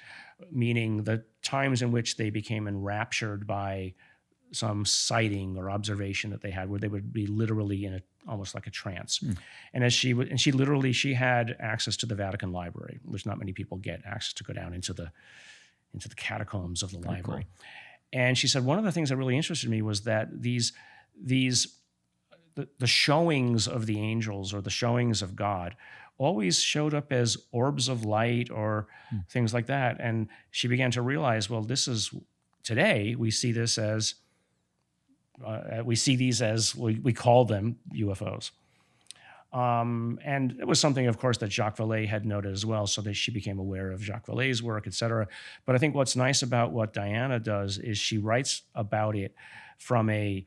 meaning the times in which they became enraptured by some sighting or observation that they had, where they would be literally in almost like a trance. And she had access to the Vatican Library, which not many people get access to, go down into the catacombs of the library. Cool. And she said one of the things that really interested me was that the showings of the angels or the showings of God always showed up as orbs of light or things like that. And she began to realize, well, today we see this as, we call them UFOs. And it was something, of course, that Jacques Vallée had noted as well, so that she became aware of Jacques Vallée's work, et cetera. But I think what's nice about what Diana does is she writes about it from a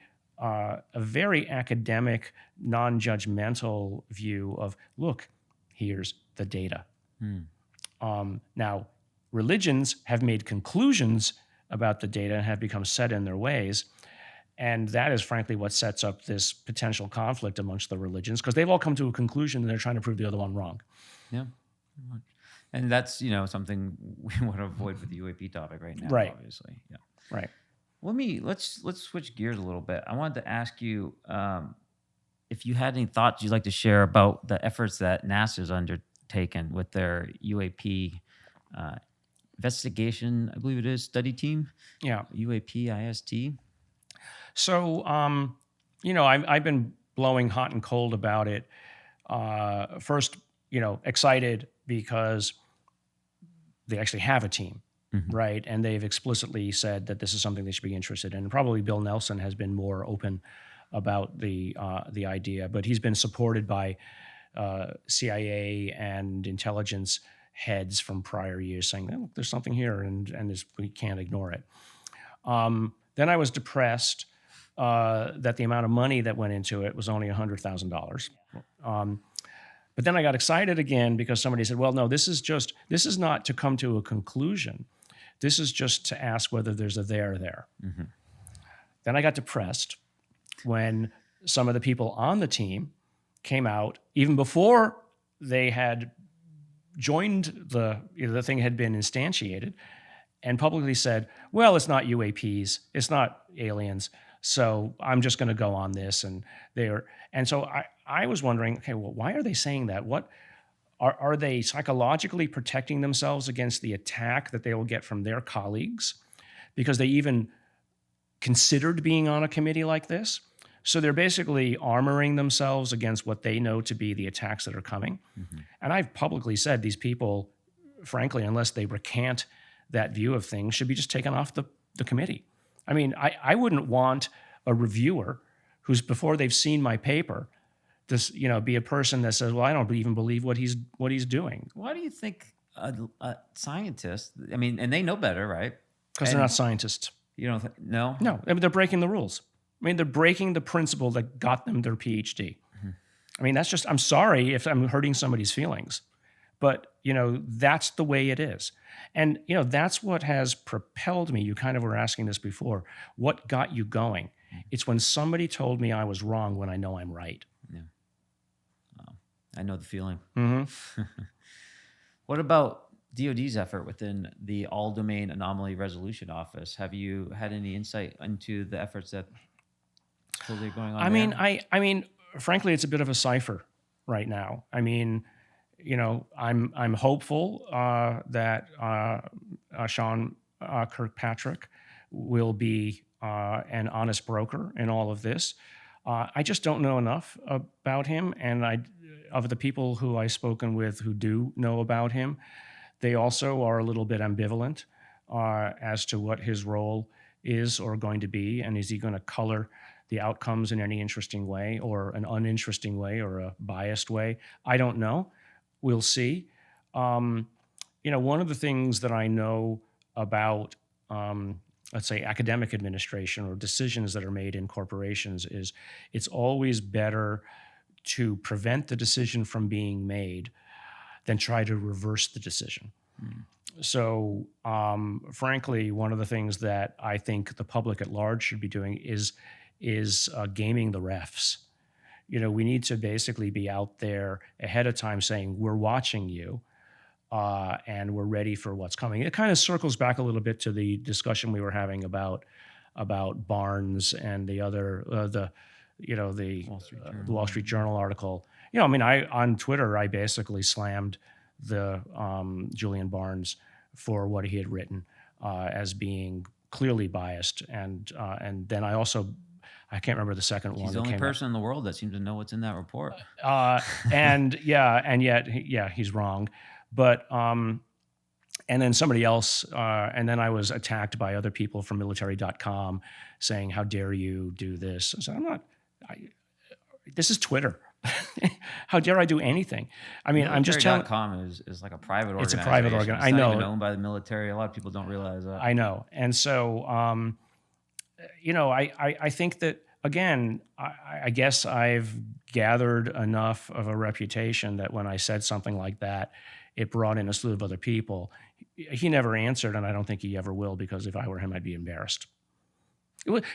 very academic, non-judgmental view of, look, here's the data. Now, religions have made conclusions about the data and have become set in their ways. And that is frankly what sets up this potential conflict amongst the religions, because they've all come to a conclusion and they're trying to prove the other one wrong. Yeah. And that's, something we want to avoid with the UAP topic right now, right. Obviously. Yeah. Right. Let's switch gears a little bit. I wanted to ask you if you had any thoughts you'd like to share about the efforts that NASA's undertaken with their UAP investigation, I believe it is, study team. Yeah. UAP IST. So, I've been blowing hot and cold about it. First, excited because they actually have a team, right? And they've explicitly said that this is something they should be interested in. And probably Bill Nelson has been more open about the idea, but he's been supported by CIA and intelligence heads from prior years saying, look, there's something here and we can't ignore it. Then I was depressed that the amount of money that went into it was only $100,000. But then I got excited again because somebody said, well, no, this is not to come to a conclusion. This is just to ask whether there's a there. Then I got depressed when some of the people on the team came out, even before they had joined the thing had been instantiated, and publicly said, well, it's not UAPs, it's not aliens, so I'm just going to go on this. And so I was wondering, okay, well, why are they saying that? What are they psychologically protecting themselves against the attack that they will get from their colleagues because they even considered being on a committee like this? So they're basically armoring themselves against what they know to be the attacks that are coming. And I've publicly said these people, frankly, unless they recant that view of things, should be just taken off the committee. I mean, I wouldn't want a reviewer who's, before they've seen my paper, this be a person that says, well, I don't even believe what he's doing. Why do you think a scientist, and they know better, right? Because they're not scientists. You don't no? No, they're breaking the rules. They're breaking the principle that got them their PhD. That's just, I'm sorry if I'm hurting somebody's feelings, but, that's the way it is. And, that's what has propelled me. You kind of were asking this before. What got you going? It's when somebody told me I was wrong when I know I'm right. Yeah. I know the feeling. Mm-hmm. What about DoD's effort within the All Domain Anomaly Resolution Office? Have you had any insight into the efforts that are going on? Frankly, it's a bit of a cipher right now. I'm hopeful that Sean Kirkpatrick will be an honest broker in all of this. I just don't know enough about him, and of the people who I've spoken with who do know about him, they also are a little bit ambivalent as to what his role is or going to be, and is he going to color the outcomes in any interesting way or an uninteresting way or a biased way? I don't know. We'll see. one of the things that I know about, let's say, academic administration or decisions that are made in corporations is it's always better to prevent the decision from being made than try to reverse the decision. So, frankly, one of the things that I think the public at large should be doing is gaming the refs. We need to basically be out there ahead of time saying, we're watching you, and we're ready for what's coming. It kind of circles back a little bit to the discussion we were having about Barnes and the other, the Wall Street Journal article. On Twitter, I basically slammed the Julian Barnes for what he had written as being clearly biased, and then I can't remember the second one. He's the only person in the world that seems to know what's in that report. And yet he's wrong. But and then somebody else, and then I was attacked by other people from military.com saying, "How dare you do this?" I said, this is Twitter. How dare I do anything? I'm just telling. Military.com is like a private organization. It's a private organization. I know. It's not even owned by the military. A lot of people don't realize that. I know. And so, I think that, again, I guess I've gathered enough of a reputation that when I said something like that, it brought in a slew of other people. He never answered, and I don't think he ever will, because if I were him, I'd be embarrassed.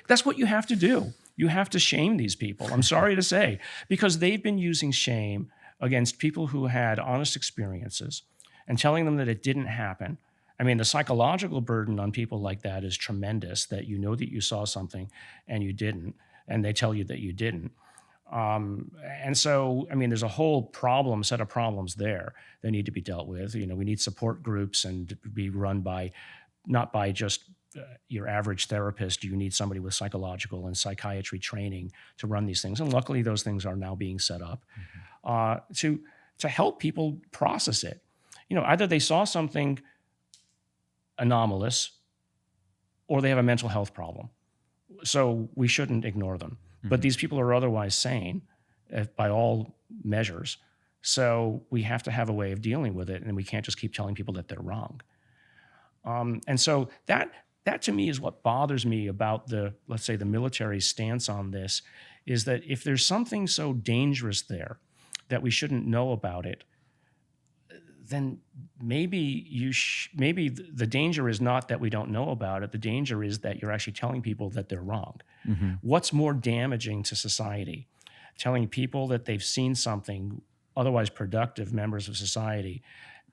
That's what you have to do. You have to shame these people. I'm sorry to say, because they've been using shame against people who had honest experiences and telling them that it didn't happen. The psychological burden on people like that is tremendous, that that you saw something and you didn't, and they tell you that you didn't. And so, there's a whole set of problems there that need to be dealt with. We need support groups and be run not by just your average therapist. You need somebody with psychological and psychiatry training to run these things. And luckily, those things are now being set up to help people process it. Either they saw something anomalous or they have a mental health problem. So we shouldn't ignore them. But these people are otherwise sane by all measures. So we have to have a way of dealing with it, and we can't just keep telling people that they're wrong. And so that to me is what bothers me about let's say the military's stance on this, is that if there's something so dangerous there that we shouldn't know about it, then maybe the danger is not that we don't know about it. The danger is that you're actually telling people that they're wrong. What's more damaging to society? Telling people that they've seen something, otherwise productive members of society,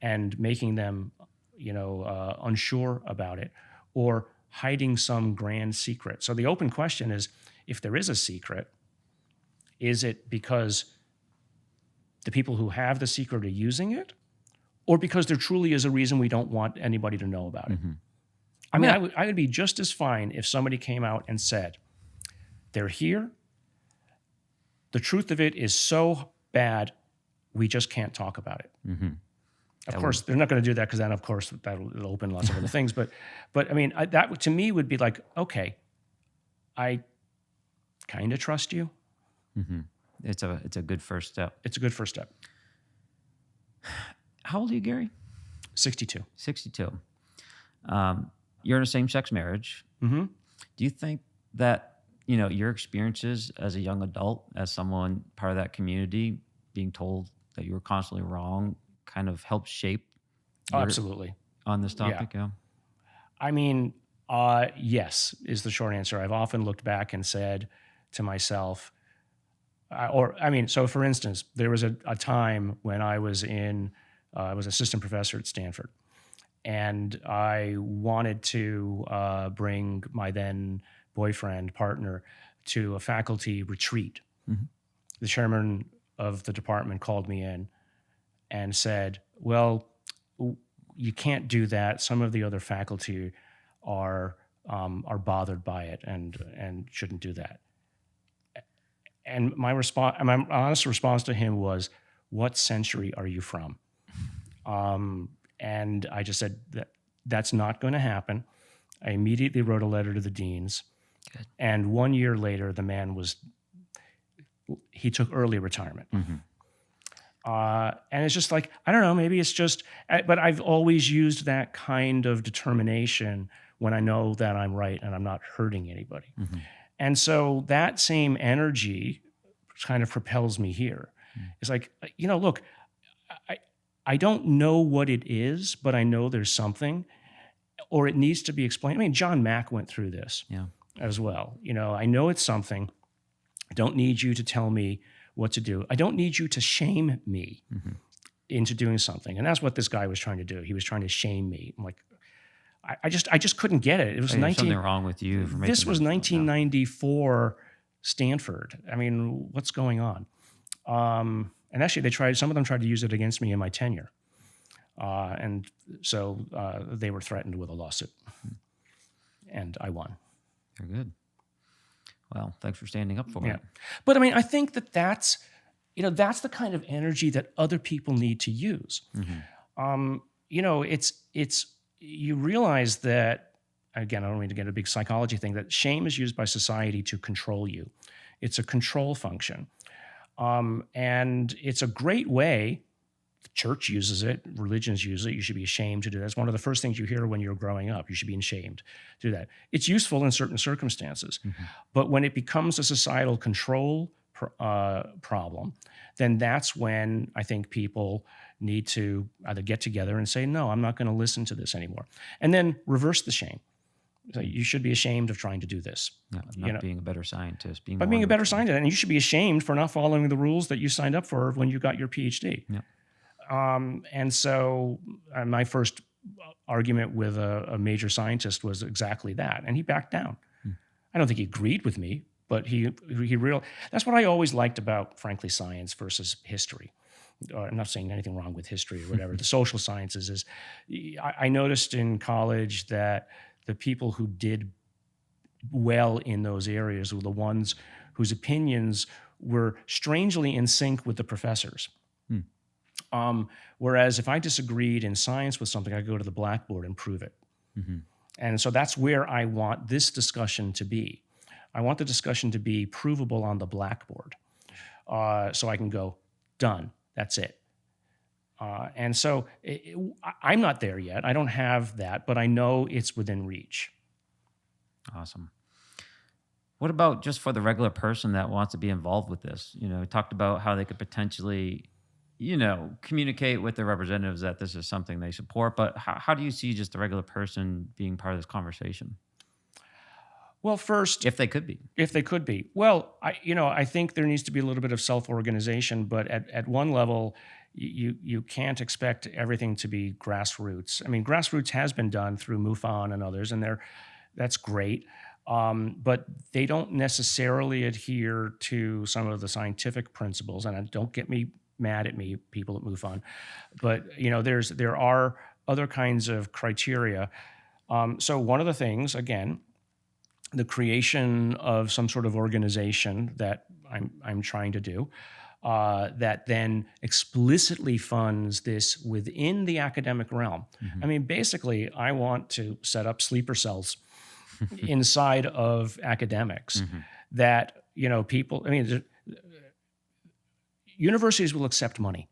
and making them unsure about it, or hiding some grand secret. So the open question is, if there is a secret, is it because the people who have the secret are using it, or because there truly is a reason we don't want anybody to know about it? I would be just as fine if somebody came out and said, they're here, the truth of it is so bad, we just can't talk about it. Of course, they're not going to do that, because then, of course, that'll open lots of other things. But that to me would be like, okay, I kind of trust you. It's a good first step. It's a good first step. How old are you, Gary? 62. 62. You're in a same-sex marriage. Mm-hmm. Do you think that your experiences as a young adult, as someone part of that community, being told that you were constantly wrong, kind of helped shape Absolutely on this topic? Yeah. Yes is the short answer. I've often looked back and said to myself, so for instance, there was a time when I was assistant professor at Stanford, and I wanted to bring my then partner to a faculty retreat. The chairman of the department called me in and said, well, you can't do that. Some of the other faculty are bothered by it and shouldn't do that. And my honest response to him was, what century are you from? And I just said, that's not going to happen. I immediately wrote a letter to the deans. Good. And 1 year later, the man he took early retirement. And it's just like, I don't know, maybe it's just, but I've always used that kind of determination when I know that I'm right and I'm not hurting anybody. Mm-hmm. And so that same energy kind of propels me here. It's like, look, I don't know what it is, but I know there's something, or it needs to be explained. I mean, John Mack went through this as well. I know it's something. I don't need you to tell me what to do. I don't need you to shame me into doing something. And that's what this guy was trying to do. He was trying to shame me. I'm like, I just couldn't get it. It was something wrong with you. This was 1994 Stanford. I mean, what's going on? And actually, some of them tried to use it against me in my tenure. And so they were threatened with a lawsuit. And I won. Very good. Well, thanks for standing up for it. But I mean, I think that's the kind of energy that other people need to use. It's you realize that, again, I don't mean to get a big psychology thing, that shame is used by society to control you. It's a control function. And it's a great way. The church uses it. Religions use it. You should be ashamed to do that. It's one of the first things you hear when you're growing up. You should be ashamed to do that. It's useful in certain circumstances. But when it becomes a societal control problem, then that's when I think people need to either get together and say, no, I'm not going to listen to this anymore. And then reverse the shame. So you should be ashamed of trying to do this. Not being a better scientist. Being a better scientist. And you should be ashamed for not following the rules that you signed up for when you got your PhD. And so my first argument with a major scientist was exactly that. And he backed down. I don't think he agreed with me, but that's what I always liked about, frankly, science versus history. I'm not saying anything wrong with history or whatever. The social sciences is, I noticed in college that the people who did well in those areas were the ones whose opinions were strangely in sync with the professors. Whereas if I disagreed in science with something, I go to the blackboard and prove it. And so that's where I want this discussion to be. I want the discussion to be provable on the blackboard. So I can go, done, that's it. And so I'm not there yet. I don't have that, but I know it's within reach. Awesome. What about just for the regular person that wants to be involved with this? We talked about how they could potentially, communicate with their representatives that this is something they support, but how do you see just the regular person being part of this conversation? Well, first, if they could be. Well, I think there needs to be a little bit of self-organization, but at one level, you can't expect everything to be grassroots. I mean, grassroots has been done through MUFON and others, and that's great. But they don't necessarily adhere to some of the scientific principles. And don't get me mad at me, people at MUFON, but there are other kinds of criteria. So one of the things, again, the creation of some sort of organization that I'm trying to do, that then explicitly funds this within the academic realm. I mean, basically, I want to set up sleeper cells inside of academics that, people, universities will accept money.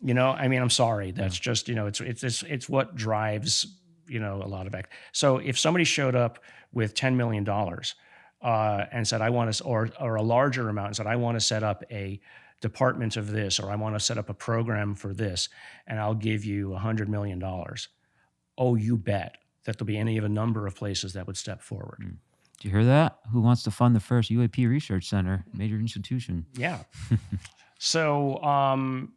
I'm sorry. That's just, it's what drives, a lot of so if somebody showed up with $10 million and said, I want to, or a larger amount, and said, I want to set up a department of this, or I want to set up a program for this, and I'll give you $100 million. Oh, you bet that there'll be any of a number of places that would step forward. Do you hear that? Who wants to fund the first UAP research center, major institution? Yeah. So, and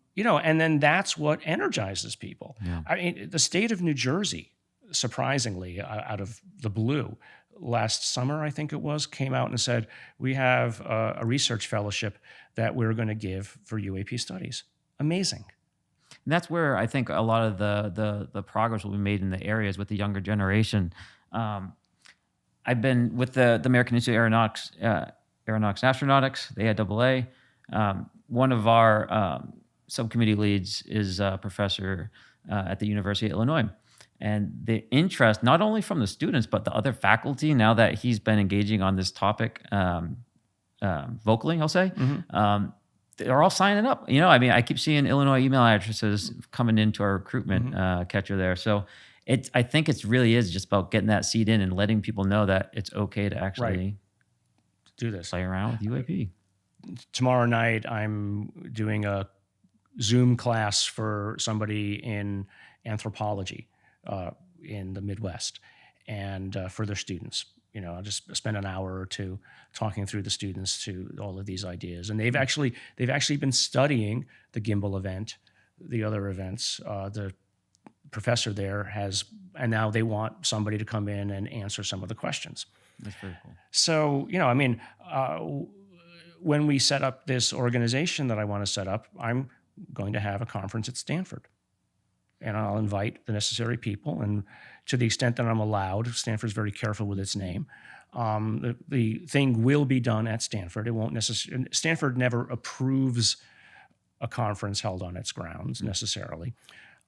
then that's what energizes people. Yeah. I mean, the state of New Jersey, surprisingly, out of the blue, last summer, I think it was, came out and said, we have a research fellowship that we're going to give for UAP studies. Amazing. And that's where I think a lot of the progress will be made in the areas with the younger generation. I've been with the American Institute of Aeronautics Astronautics, the AIAA. One of our subcommittee leads is a professor at the University of Illinois. And the interest, not only from the students, but the other faculty, now that he's been engaging on this topic vocally, I'll say, they're all signing up. I mean, I keep seeing Illinois email addresses coming into our recruitment catcher there. So I think it really is just about getting that seed in and letting people know that it's okay to actually do this. Play around with UAP. Tomorrow night, I'm doing a Zoom class for somebody in anthropology in the Midwest, and for their students. I'll just spend an hour or two talking through the students to all of these ideas. And they've actually been studying the gimbal event, the other events. The professor there has, and now they want somebody to come in and answer some of the questions. That's very cool. So, I mean, when we set up this organization that I want to set up, I'm going to have a conference at Stanford. And I'll invite the necessary people. And to the extent that I'm allowed, Stanford's very careful with its name. The thing will be done at Stanford. It won't necessarily, Stanford never approves a conference held on its grounds necessarily.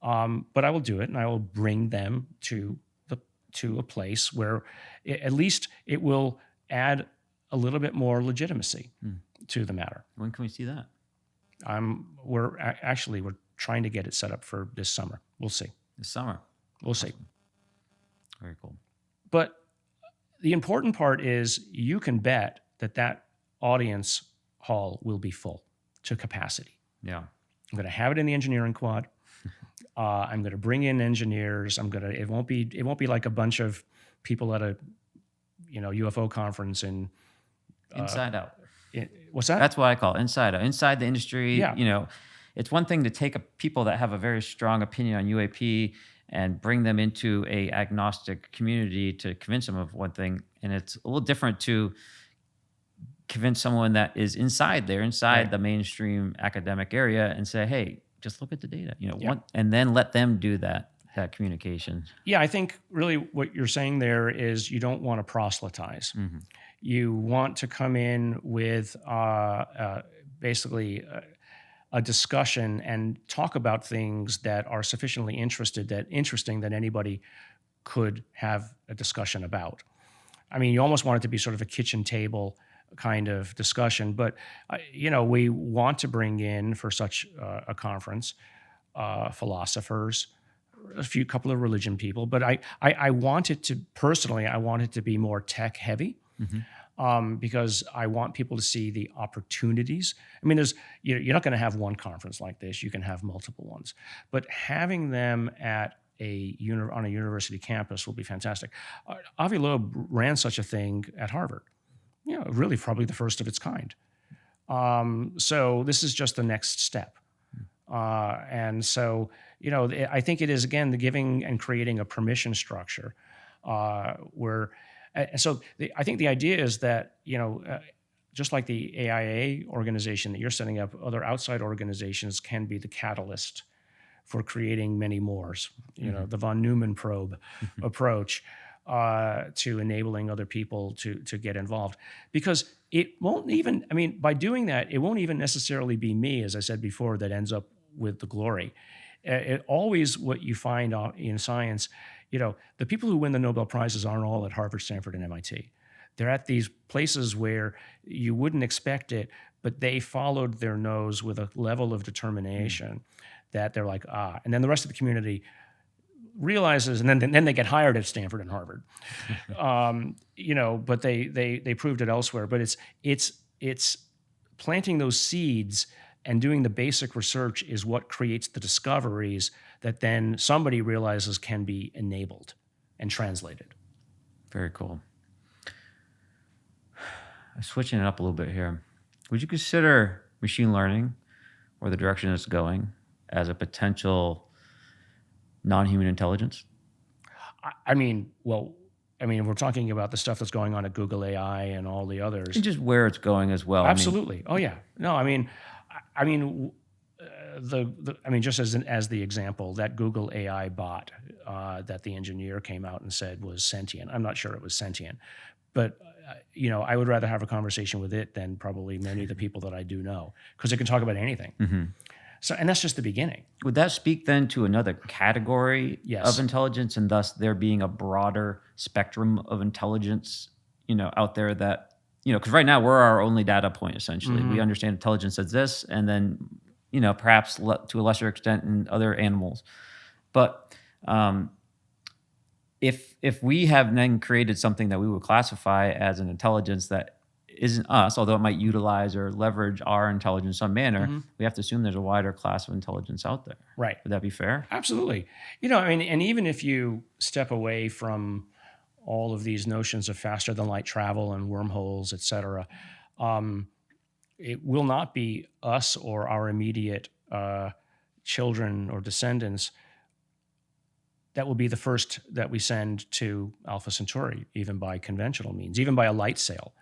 But I will do it, and I will bring them to a place where at least it will add a little bit more legitimacy to the matter. When can we see that? We're trying to get it set up for this summer. We'll see. This summer. We'll see. Very cool. But the important part is you can bet that audience hall will be full to capacity. Yeah. I'm going to have it in the engineering quad. I'm going to bring in engineers. It won't be like a bunch of people at a UFO conference in Inside Out. What's that? That's what I call it, Inside Out. Inside the industry. Yeah. It's one thing to take people that have a very strong opinion on UAP and bring them into a agnostic community to convince them of one thing, and it's a little different to convince someone that is inside the mainstream academic area and say, hey, just look at the data, and then let them do that communication. Yeah, I think really what you're saying there is you don't want to proselytize. Mm-hmm. You want to come in with basically a discussion and talk about things that are sufficiently interesting that anybody could have a discussion about. I mean, you almost want it to be sort of a kitchen table kind of discussion, but we want to bring in for such a conference philosophers, a couple of religion people, but I want it to be more tech heavy. Mm-hmm. Because I want people to see the opportunities. I mean, you're not going to have one conference like this. You can have multiple ones, but having them on a university campus will be fantastic. Avi Loeb ran such a thing at Harvard. Really probably the first of its kind. So this is just the next step. And so, I think it is, again, the giving and creating a permission structure where. So I think the idea is that, just like the AIA organization that you're setting up, other outside organizations can be the catalyst for creating many more. The von Neumann probe approach to enabling other people to get involved. Because it won't even, by doing that, it won't even necessarily be me, as I said before, that ends up with the glory. Always what you find in science, the people who win the Nobel Prizes aren't all at Harvard, Stanford, and MIT. They're at these places where you wouldn't expect it, but they followed their nose with a level of determination that they're like, and then the rest of the community realizes, and then they get hired at Stanford and Harvard. But they proved it elsewhere. But it's planting those seeds and doing the basic research is what creates the discoveries that then somebody realizes can be enabled and translated. Very cool. Switching it up a little bit here. Would you consider machine learning, or the direction it's going, as a potential non-human intelligence? We're talking about the stuff that's going on at Google AI and all the others. And just where it's going as well. Absolutely. Oh yeah. No, just as the example, that Google AI bot that the engineer came out and said was sentient. I'm not sure it was sentient, but I would rather have a conversation with it than probably many of the people that I do know, because it can talk about anything. Mm-hmm. So, and that's just the beginning. Would that speak then to another category of intelligence, and thus there being a broader spectrum of intelligence, out there that because right now we're our only data point, essentially. We understand intelligence as this, and then, perhaps to a lesser extent in other animals. But if we have then created something that we would classify as an intelligence that isn't us, although it might utilize or leverage our intelligence in some manner, we have to assume there's a wider class of intelligence out there. Right. Would that be fair? Absolutely. And even if you step away from all of these notions of faster than light travel and wormholes, et cetera, it will not be us or our immediate children or descendants that will be the first that we send to Alpha Centauri, even by conventional means, even by a light sail,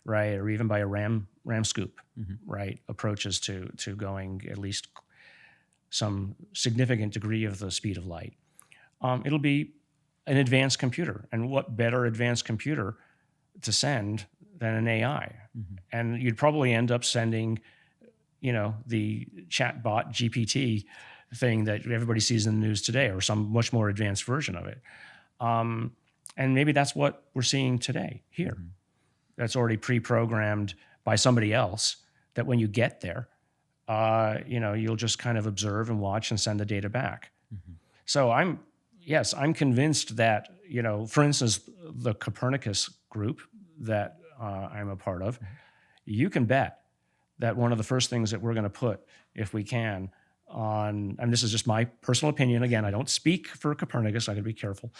right? Or even by a ram scoop, right? Approaches to going at least some significant degree of the speed of light. It'll be an advanced computer. And what better advanced computer to send than an AI? And you'd probably end up sending, the chatbot GPT thing that everybody sees in the news today, or some much more advanced version of it. And maybe that's what we're seeing today here. That's already pre-programmed by somebody else, that when you get there, you'll just kind of observe and watch and send the data back. So I'm convinced that, for instance, the Copernicus group that I'm a part of, you can bet that one of the first things that we're going to put, if we can, and this is just my personal opinion, again, I don't speak for Copernicus, I got to be careful.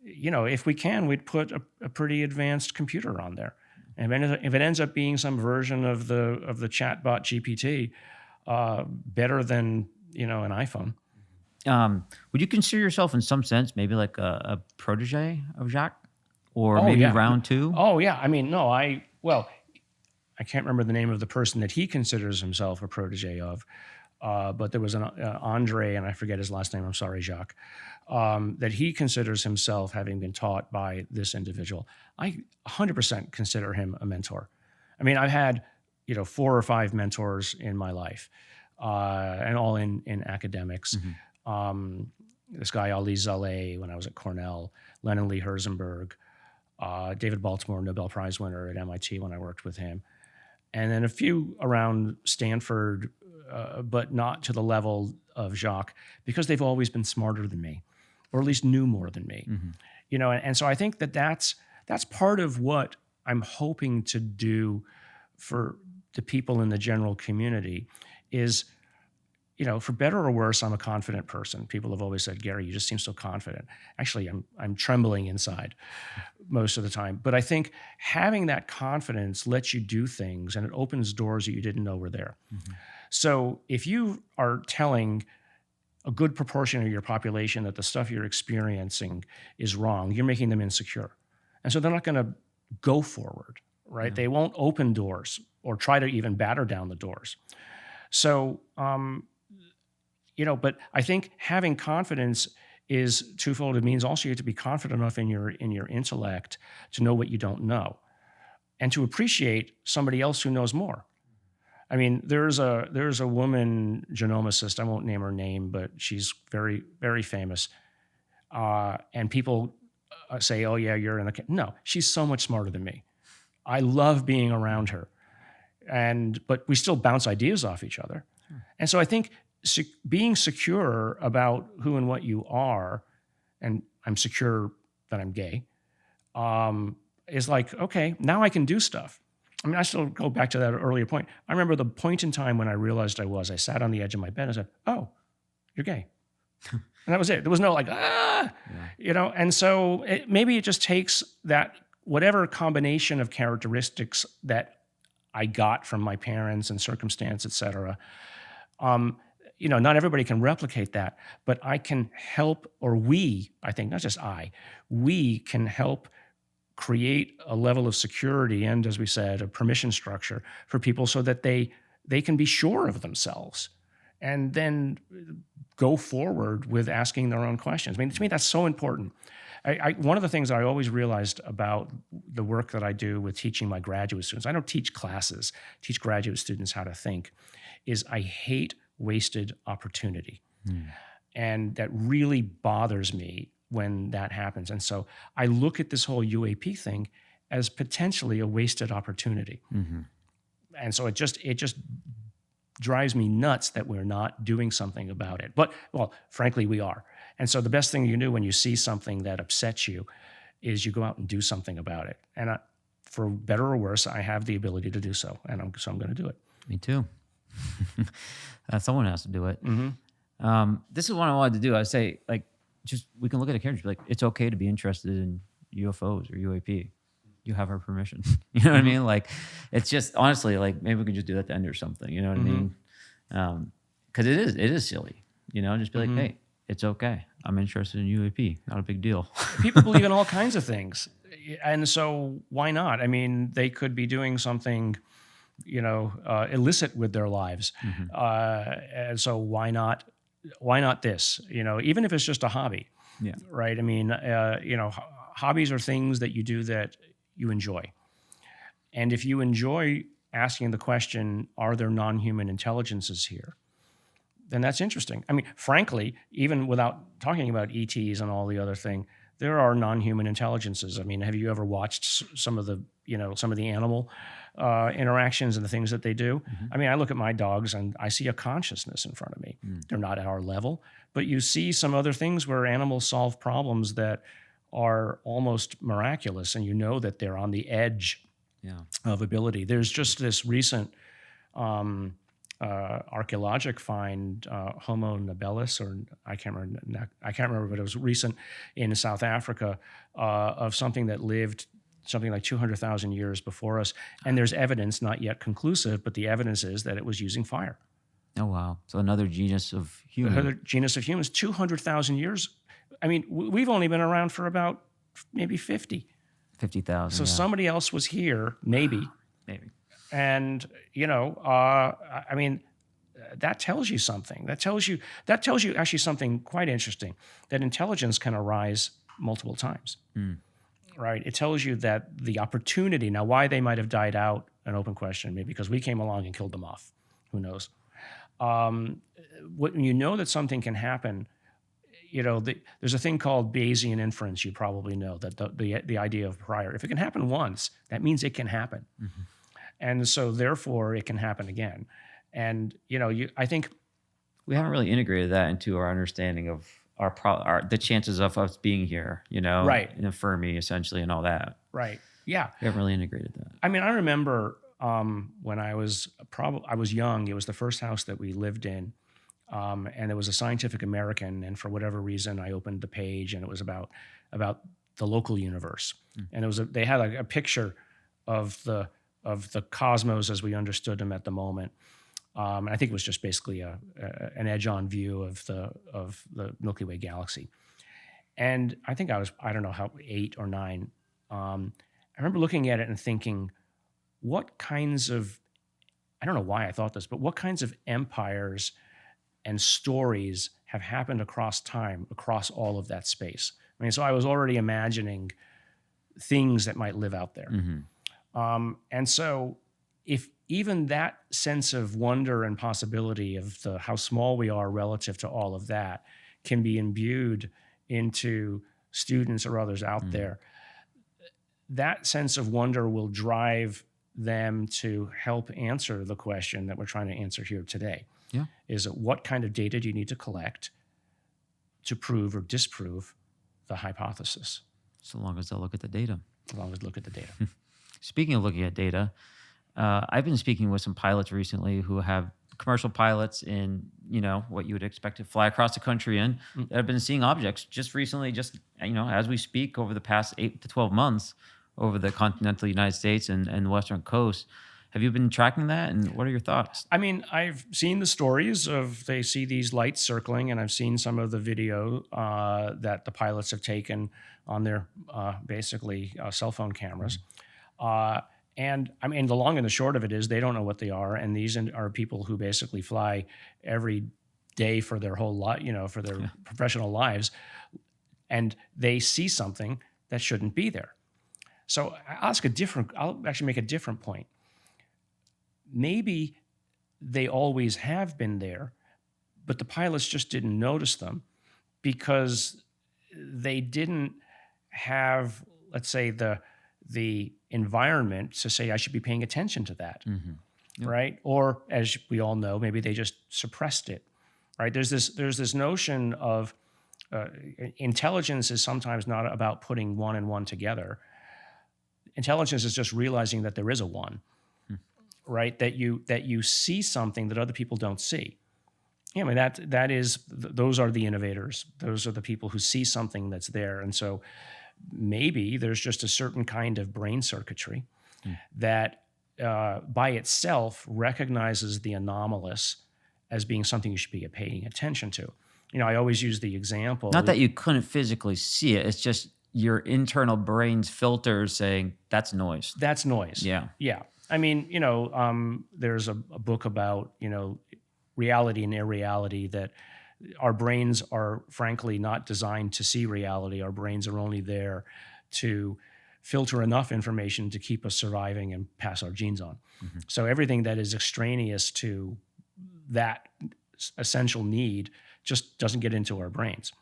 If we can, we'd put a pretty advanced computer on there. And if it ends up being some version of the chatbot GPT, better than, an iPhone. Would you consider yourself in some sense maybe like a protege of Jacques? Or maybe round two? Oh, yeah. I can't remember the name of the person that he considers himself a protege of, but there was an Andre, and I forget his last name, I'm sorry, Jacques, that he considers himself having been taught by this individual. I 100% consider him a mentor. I've had, 4 or 5 mentors in my life, and all in academics. This guy, Ali Zaleh, when I was at Cornell, Lennon Lee Herzenberg, David Baltimore, Nobel Prize winner at MIT when I worked with him. And then a few around Stanford, but not to the level of Jacques, because they've always been smarter than me, or at least knew more than me. And so I think that's part of what I'm hoping to do for the people in the general community is, for better or worse, I'm a confident person. People have always said, Garry, you just seem so confident. Actually, I'm trembling inside most of the time. But I think having that confidence lets you do things, and it opens doors that you didn't know were there. So if you are telling a good proportion of your population that the stuff you're experiencing is wrong, you're making them insecure. And so they're not going to go forward, right? They won't open doors or try to even batter down the doors. So, but I think having confidence is twofold. It means also you have to be confident enough in your intellect to know what you don't know, and to appreciate somebody else who knows more. There's a woman genomicist. I won't name her name, but she's very, very famous. And people say, "Oh yeah, you're in the..." No, she's so much smarter than me. I love being around her, but we still bounce ideas off each other. And so I think being secure about who and what you are, and I'm secure that I'm gay, is like, okay, now I can do stuff. I still go back to that earlier point. I remember the point in time when I realized I sat on the edge of my bed and said, oh, you're gay. And that was it. There was no and so maybe it just takes that, whatever combination of characteristics that I got from my parents and circumstance, et cetera. Not everybody can replicate that, but I can help, or we, I think, not just we can help create a level of security and, as we said, a permission structure for people so that they can be sure of themselves and then go forward with asking their own questions. To me, that's so important. One of the things I always realized about the work that I do with teaching my graduate students, I don't teach classes, teach graduate students how to think, is I hate wasted opportunity. And that really bothers me when that happens. And so I look at this whole UAP thing, as potentially a wasted opportunity. And so it just drives me nuts that we're not doing something about it. But, well, frankly, we are. And so the best thing you do when you see something that upsets you is you go out and do something about it. And for better or worse, I have the ability to do so. And so I'm going to do it. Me too. Someone has to do it. This is what I wanted to do. I say, like, just we can look at a character and be like, it's okay to be interested in UFOs or UAP. You have our permission. You know what I mean? Like, it's just honestly, like, maybe we can just do that at the end or something. You know what I mean? Because it is silly. You know, just be like, hey, it's okay. I'm interested in UAP. Not a big deal. People believe in all kinds of things, and so why not? I mean, they could be doing something, you know, illicit with their lives, and so why not? Why not this? You know, even if it's just a hobby, right? I mean, you know, hobbies are things that you do that you enjoy, and if you enjoy asking the question, "Are there non-human intelligences here?" then that's interesting. I mean, frankly, even without talking about ETs and all the other thing, there are non-human intelligences. I mean, have you ever watched some of the, you know, some of the animal interactions and the things that they do? I mean, I look at my dogs and I see a consciousness in front of me. They're not at our level, but you see some other things where animals solve problems that are almost miraculous, and you know that they're on the edge of ability. There's just this recent archaeologic find, Homo habilis, or I can't remember, but it was recent in South Africa of something that lived something like 200,000 years before us, and there's evidence, not yet conclusive, but the evidence is that it was using fire. Oh wow! So another genus of human. Another genus of humans, 200,000 years. I mean, we've only been around for about maybe 50,000. So somebody else was here, maybe. And, you know, I mean, that tells you something. That tells you actually something quite interesting, that intelligence can arise multiple times, right? It tells you that the opportunity, now why they might have died out, an open question, maybe because we came along and killed them off. Who knows? When you know that something can happen, you know, there's a thing called Bayesian inference, you probably know, that the idea of prior. If it can happen once, that means it can happen. And so, therefore, it can happen again. And you know, I think we haven't really integrated that into our understanding of the chances of us being here. You know, right? In Fermi, essentially, and all that. Right. Yeah. We haven't really integrated that. I mean, I remember when I was young. It was the first house that we lived in, and there was a Scientific American. And for whatever reason, I opened the page, and it was about the local universe. And it was they had a picture of the cosmos as we understood them at the moment. And I think it was just basically an edge-on view of the Milky Way galaxy. And I think I don't know how, 8 or 9. I remember looking at it and thinking, what kinds of, I don't know why I thought this, but what kinds of empires and stories have happened across time, across all of that space? I mean, so I was already imagining things that might live out there. And so if even that sense of wonder and possibility of how small we are relative to all of that can be imbued into students or others out there, that sense of wonder will drive them to help answer the question that we're trying to answer here today. Is what kind of data do you need to collect to prove or disprove the hypothesis? So long as they'll look at the data. As long as look at the data. Speaking of looking at data, I've been speaking with some pilots recently who have commercial pilots in, you know, what you would expect to fly across the country in, that have been seeing objects just recently, you know, as we speak, over the past 8 to 12 months over the continental United States and the Western coast. Have you been tracking that, and what are your thoughts? I mean, I've seen the stories of they see these lights circling, and I've seen some of the video that the pilots have taken on their basically cell phone cameras. And I mean, the long and the short of it is they don't know what they are, and these are people who basically fly every day for their whole life, you know, for their professional lives, and they see something that shouldn't be there. So I'll actually make a different point. Maybe they always have been there, but the pilots just didn't notice them because they didn't have, let's say, the environment to say I should be paying attention to that, Yep. right? Or as we all know, maybe they just suppressed it, right? There's this notion of intelligence is sometimes not about putting one and one together. Intelligence is just realizing that there is a one, right? That you see something that other people don't see. Yeah, I mean those are the innovators. Those are the people who see something that's there, and so maybe there's just a certain kind of brain circuitry that by itself recognizes the anomalous as being something you should be paying attention to. You know, I always use the example. Not that you couldn't physically see it. It's just your internal brain's filters saying that's noise. That's noise. Yeah. Yeah. I mean, you know, there's a book about, you know, reality and irreality, that our brains are frankly not designed to see reality. Our brains are only there to filter enough information to keep us surviving and pass our genes on. So everything that is extraneous to that essential need just doesn't get into our brains.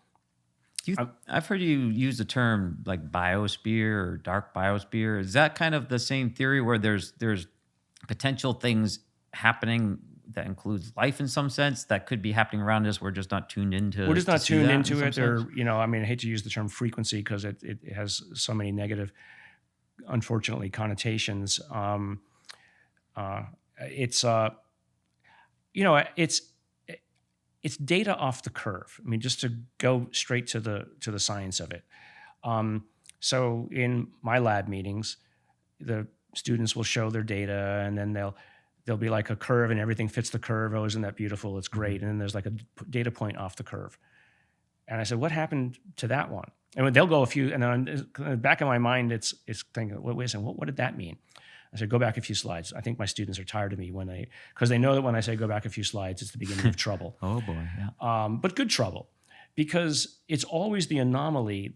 I've heard you use the term like biosphere or dark biosphere. Is that kind of the same theory where there's potential things happening that includes life in some sense that could be happening around us? We're just not tuned into. We're just not tuned into it, or, you know, I mean, I hate to use the term frequency because it has so many negative, unfortunately, connotations. It's you know, it's data off the curve. I mean, just to go straight to the science of it. So in my lab meetings, the students will show their data, and then there'll be like a curve, and everything fits the curve. Oh, isn't that beautiful? It's great. And then there's like a data point off the curve. And I said, what happened to that one? And they'll go a few, and then in the back of my mind, it's thinking, wait a second, what did that mean? I said, go back a few slides. I think my students are tired of me because they know that when I say go back a few slides, it's the beginning of trouble. Oh boy, yeah. But good trouble, because it's always the anomaly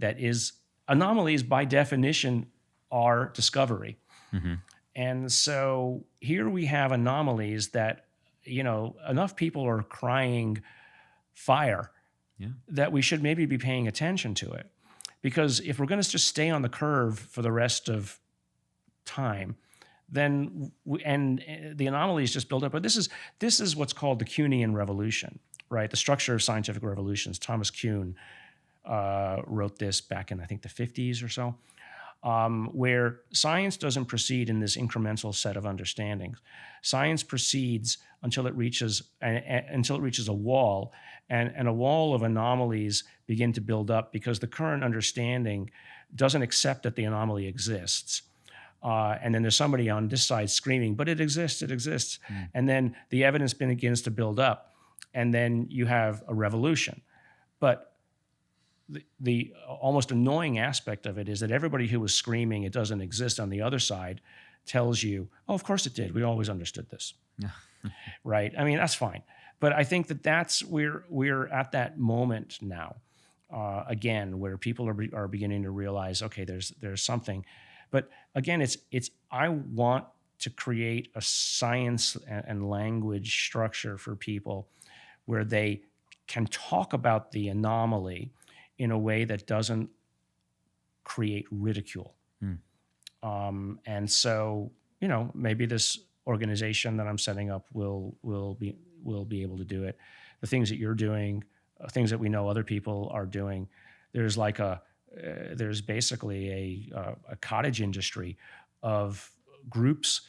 anomalies by definition are discovery. And so here we have anomalies that, you know, enough people are crying fire that we should maybe be paying attention to it. Because if we're going to just stay on the curve for the rest of time, then the anomalies just build up. But this is what's called the Kuhnian revolution, right? The structure of scientific revolutions. Thomas Kuhn wrote this back in, I think, the 50s or so, where science doesn't proceed in this incremental set of understandings. Science proceeds until it reaches a wall, and a wall of anomalies begin to build up because the current understanding doesn't accept that the anomaly exists. And then there's somebody on this side screaming, but it exists. And then the evidence begins to build up, and then you have a revolution. But the almost annoying aspect of it is that everybody who was screaming it doesn't exist on the other side tells you, oh, of course it did. We always understood this. Right? I mean, that's fine. But I think that's where we're at that moment now, again, where people are beginning to realize, okay, there's something. But again, it's I want to create a science and language structure for people where they can talk about the anomaly in a way that doesn't create ridicule. And so, you know, maybe this organization that I'm setting up will be able to do it. The things that you're doing, things that we know other people are doing, there's like there's basically a cottage industry of groups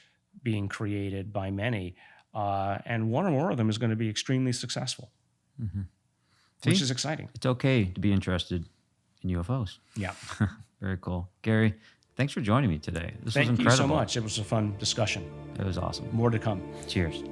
being created by many, and one or more of them is going to be extremely successful, which is exciting. It's okay to be interested in UFOs. Yeah. Very cool. Gary, thanks for joining me today. This was incredible. Thank you so much. It was a fun discussion. It was awesome. More to come. Cheers.